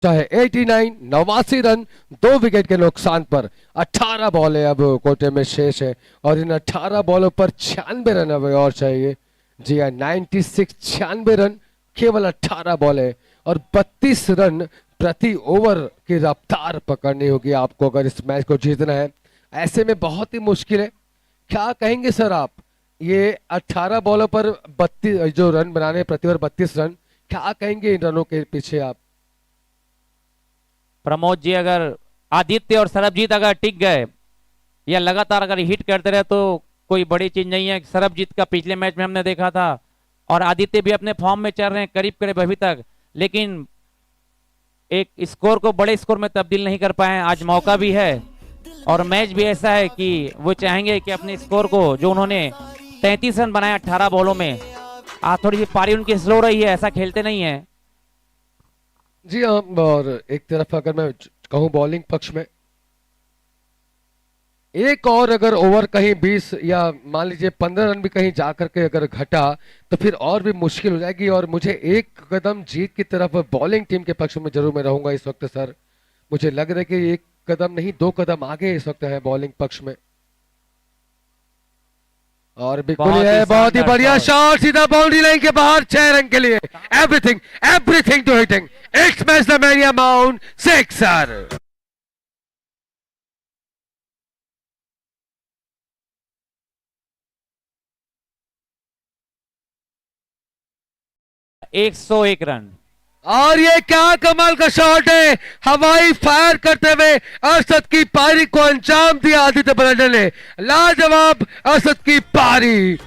नाच 89, 89 रन, 2 विकेट के नुकसान पर। 18 बॉल है अब कोटे में शेष है, और इन 18 बॉलों पर 96 रन अब और चाहिए। जी हाँ, 96, 96 रन, केवल 18 बॉल है, और 32 रन प्रति ओवर की रफ्तार पकड़नी होगी आपको अगर इस मैच को जीतना है। ऐसे में बहुत ही मुश्किल है। क्या कहेंगे सर आप, ये 18 बॉलों पर 32 जो रन बनाने प्रति ओवर 32 रन, क्या कहेंगे इन रनों के पीछे आप? प्रमोद जी, अगर आदित्य और सरबजीत अगर टिक गए या लगातार अगर हिट करते रहे तो कोई बड़ी चीज नहीं है। सरबजीत का पिछले मैच में हमने देखा था, और आदित्य भी अपने फॉर्म में चल रहे हैं करीब करीब अभी तक, लेकिन एक स्कोर को बड़े स्कोर में तब्दील नहीं कर पाए। आज मौका भी है, और मैच भी ऐसा है कि वो चाहेंगे कि अपने स्कोर को, जो उन्होंने 33 रन बनाए 18 बॉलों में, आज थोड़ी सी पारी उनकी स्लो रही है, ऐसा खेलते नहीं है। जी हाँ, और एक तरफ अगर मैं कहूं बॉलिंग पक्ष में, एक और अगर ओवर कहीं 20 या मान लीजिए 15 रन भी कहीं जा करके अगर घटा, तो फिर और भी मुश्किल हो जाएगी। और मुझे एक कदम जीत की तरफ बॉलिंग टीम के पक्ष में जरूर मैं रहूंगा इस वक्त सर। मुझे लग रहा है कि एक कदम नहीं, 2 कदम आगे इस वक्त है बॉलिंग पक्ष में। और बिल्कुल बहुत ही ही है, बहुत ही शानदार बढ़िया शॉट। शॉट, सीधा बाउंड्री लाइन के बाहर, 6 रन के लिए। Everything, everything to hitting, it's match the mania mount, 6 सर। एक 101 रन। और ये क्या कमाल का शॉट है, हवाई फायर करते हुए असद की पारी को अंजाम दिया आदित्य बरंडे ने। लाजवाब असद की पारी।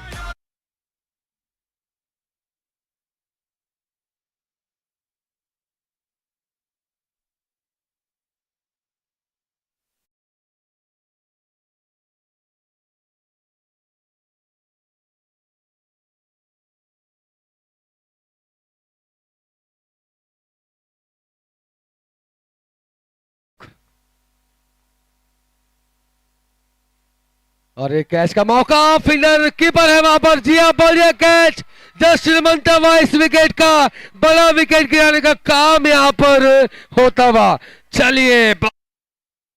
और एक कैच का मौका, फील्डर कीपर है वहां पर, जी हाँ, बढ़िया कैच। जस्टिन मंतवा इस विकेट का बड़ा विकेट गिराने का काम यहां पर होता हुआ। चलिए,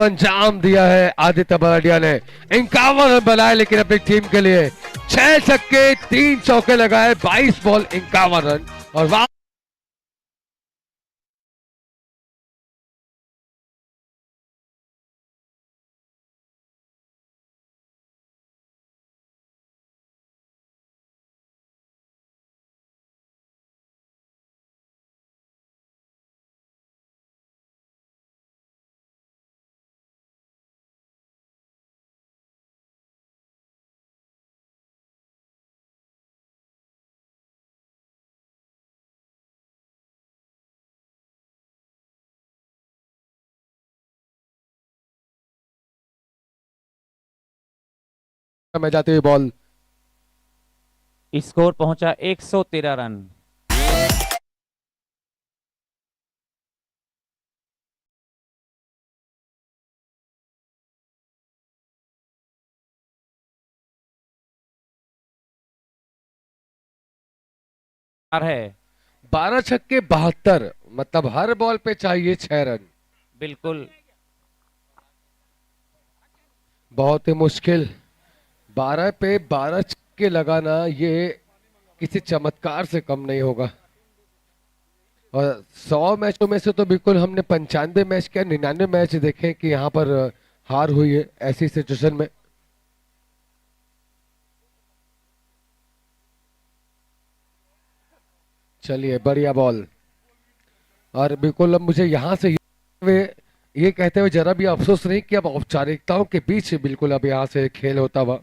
अंजाम दिया है आदित्य बराडिया ने। 51 रन बनाए लेकिन अपनी टीम के लिए 6 छक्के 3 चौके लगाए, 22 बॉल 51 रन। और वाह, में जाती हुई बॉल, स्कोर पहुंचा 113 रन। है 12 छक्के 72, मतलब हर बॉल पे चाहिए 6 रन। बिल्कुल। बहुत ही मुश्किल, 12 पे 12 छक्के लगाना ये किसी चमत्कार से कम नहीं होगा। और 100 मैचों में से तो बिल्कुल हमने 95 मैच क्या 99 मैच देखे कि यहाँ पर हार हुई है ऐसी सिचुएशन में। चलिए, बढ़िया बॉल। और बिल्कुल अब मुझे यहाँ से ये कहते हुए जरा भी अफसोस नहीं कि अब औपचारिकताओं के बीच बिल्कुल अब यहाँ से खेल होता हुआ।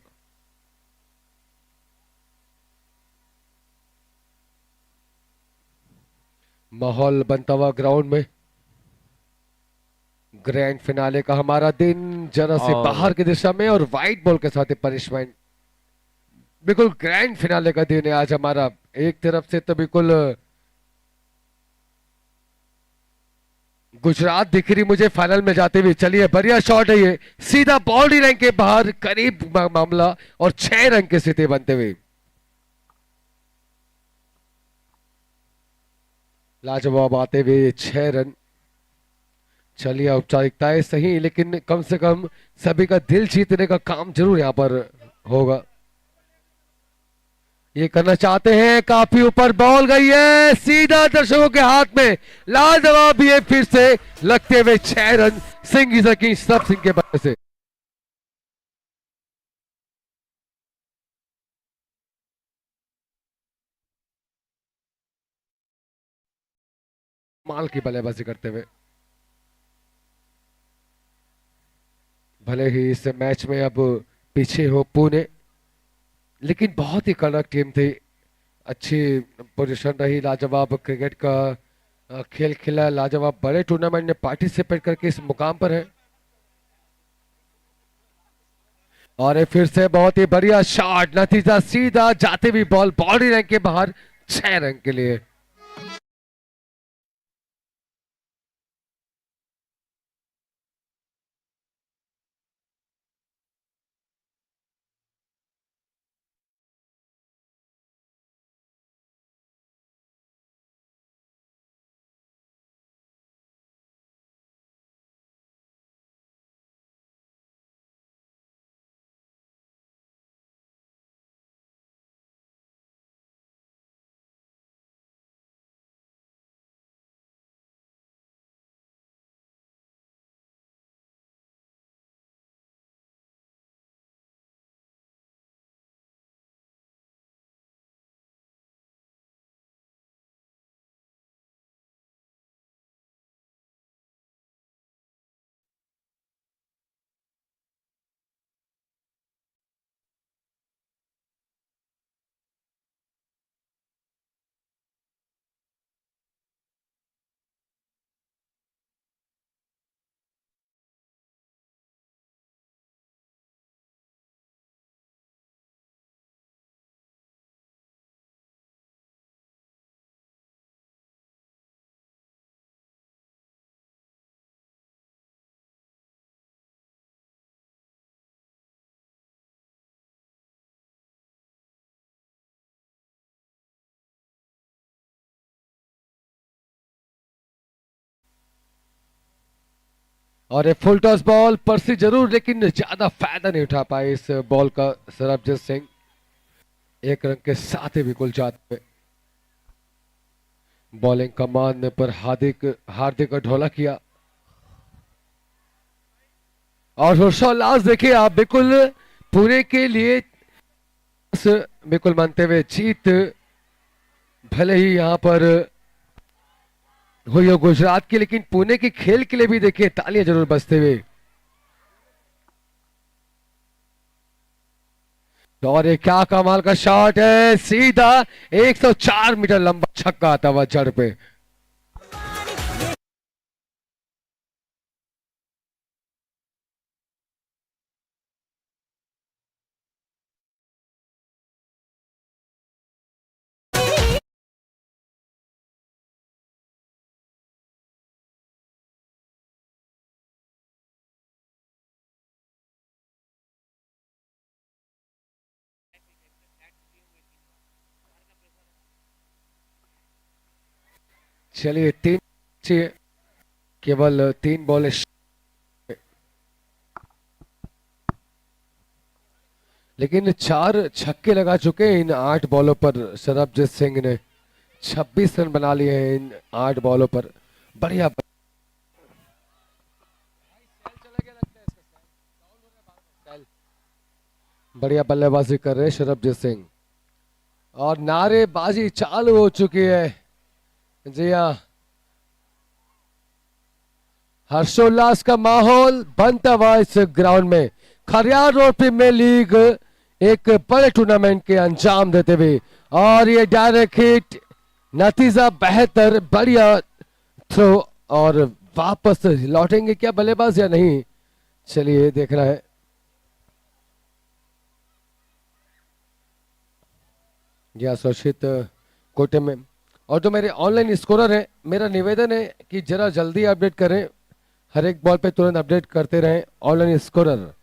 माहौल बनता हुआ ग्राउंड में, ग्रैंड फिनाले का हमारा दिन जरा से और बाहर की दिशा में और वाइट बॉल के साथ पनिशमेंट। बिल्कुल ग्रैंड फिनाले का दिन है आज हमारा। एक तरफ से तो बिल्कुल गुजरात दिख रही मुझे फाइनल में जाते हुए। चलिए, बढ़िया शॉट है ये, सीधा बाउंड्री लाइन के बाहर करीब मामला, और 6 रन की स्थिति बनते हुए। लाजवाब आते हुए 6 रन। चलिए, औपचारिकताएं सही लेकिन कम से कम सभी का दिल जीतने का काम जरूर यहां पर होगा। ये करना चाहते हैं, काफी ऊपर बॉल गई है, सीधा दर्शकों के हाथ में। लाजवाब ये फिर से लगते हुए 6 रन सिंह की सब सिंह के वजह से। माल की बल्लेबाजी करते हुए, भले ही इस मैच में अब पीछे हो पुणे, लेकिन बहुत ही कड़क टीम थी। अच्छी पोजीशन रही, लाजवाब क्रिकेट का खेल खेला, लाजवाब बड़े टूर्नामेंट में पार्टिसिपेट करके इस मुकाम पर है। और ये फिर से बहुत ही बढ़िया शॉट, नतीजा सीधा जाते हुए बॉल बाउंड्री लाइन के बाहर, 6 रन के लिए। और ये फुल टॉस बॉल परसी जरूर, लेकिन ज्यादा फायदा नहीं उठा पाए इस बॉल का सरबजीत सिंह। एक रन के साथ ही बिल्कुल जाते हुए बॉलिंग कमान पर हार्दिक का ढोला किया। और हर्षोल्लास देखिए आप, बिल्कुल पुणे के लिए बिल्कुल मानते हुए जीत भले ही यहां पर हुई हो गुजरात की, लेकिन पुणे के खेल के लिए भी देखिए तालियां जरूर बजते हुए। और ये क्या कमाल का शॉट है, सीधा 104 मीटर लंबा छक्का आता हुआ जड़ पे। चलिए केवल 3 बॉल, लेकिन 4 छक्के लगा चुके हैं इन 8 बॉलों पर सरबजीत सिंह ने। 26 रन बना लिए हैं इन 8 बॉलों पर। बढ़िया बढ़िया बल्लेबाजी कर रहे हैं सरबजीत सिंह। और नारेबाजी चालू हो चुकी है। जी हाँ, हर्षोल्लास का माहौल बनता हुआ इस ग्राउंड में। खरियार रोड प्रीमियर लीग एक बड़े टूर्नामेंट के अंजाम देते हुए, और ये डायरेक्ट हिट, नतीजा बेहतर, बढ़िया थ्रो, और वापस लौटेंगे क्या बल्लेबाज या नहीं, चलिए देखना है। या सुरक्षित कोटे में। और जो मेरे ऑनलाइन स्कोरर है, मेरा निवेदन है कि जरा जल्दी अपडेट करें, हर एक बॉल पे तुरंत अपडेट करते रहें ऑनलाइन स्कोरर।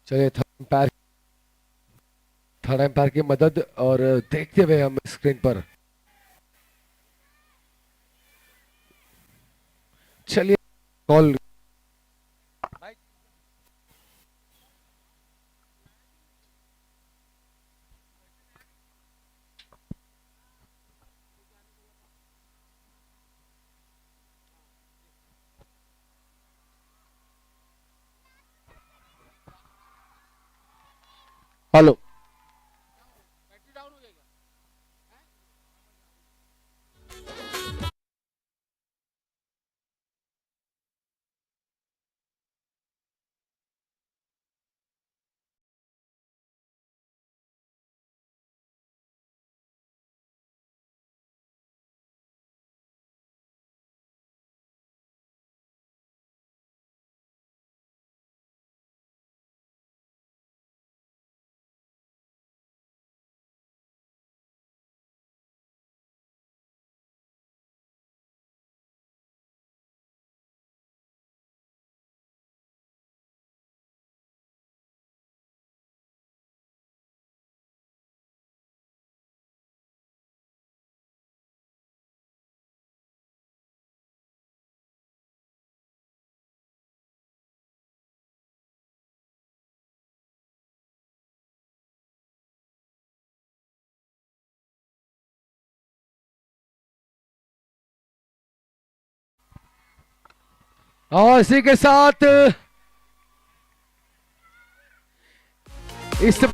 चलिए थर्ड एम्पायर की मदद और देखते हुए हम स्क्रीन पर। चलिए कॉल हेलो। और इसी के साथ इस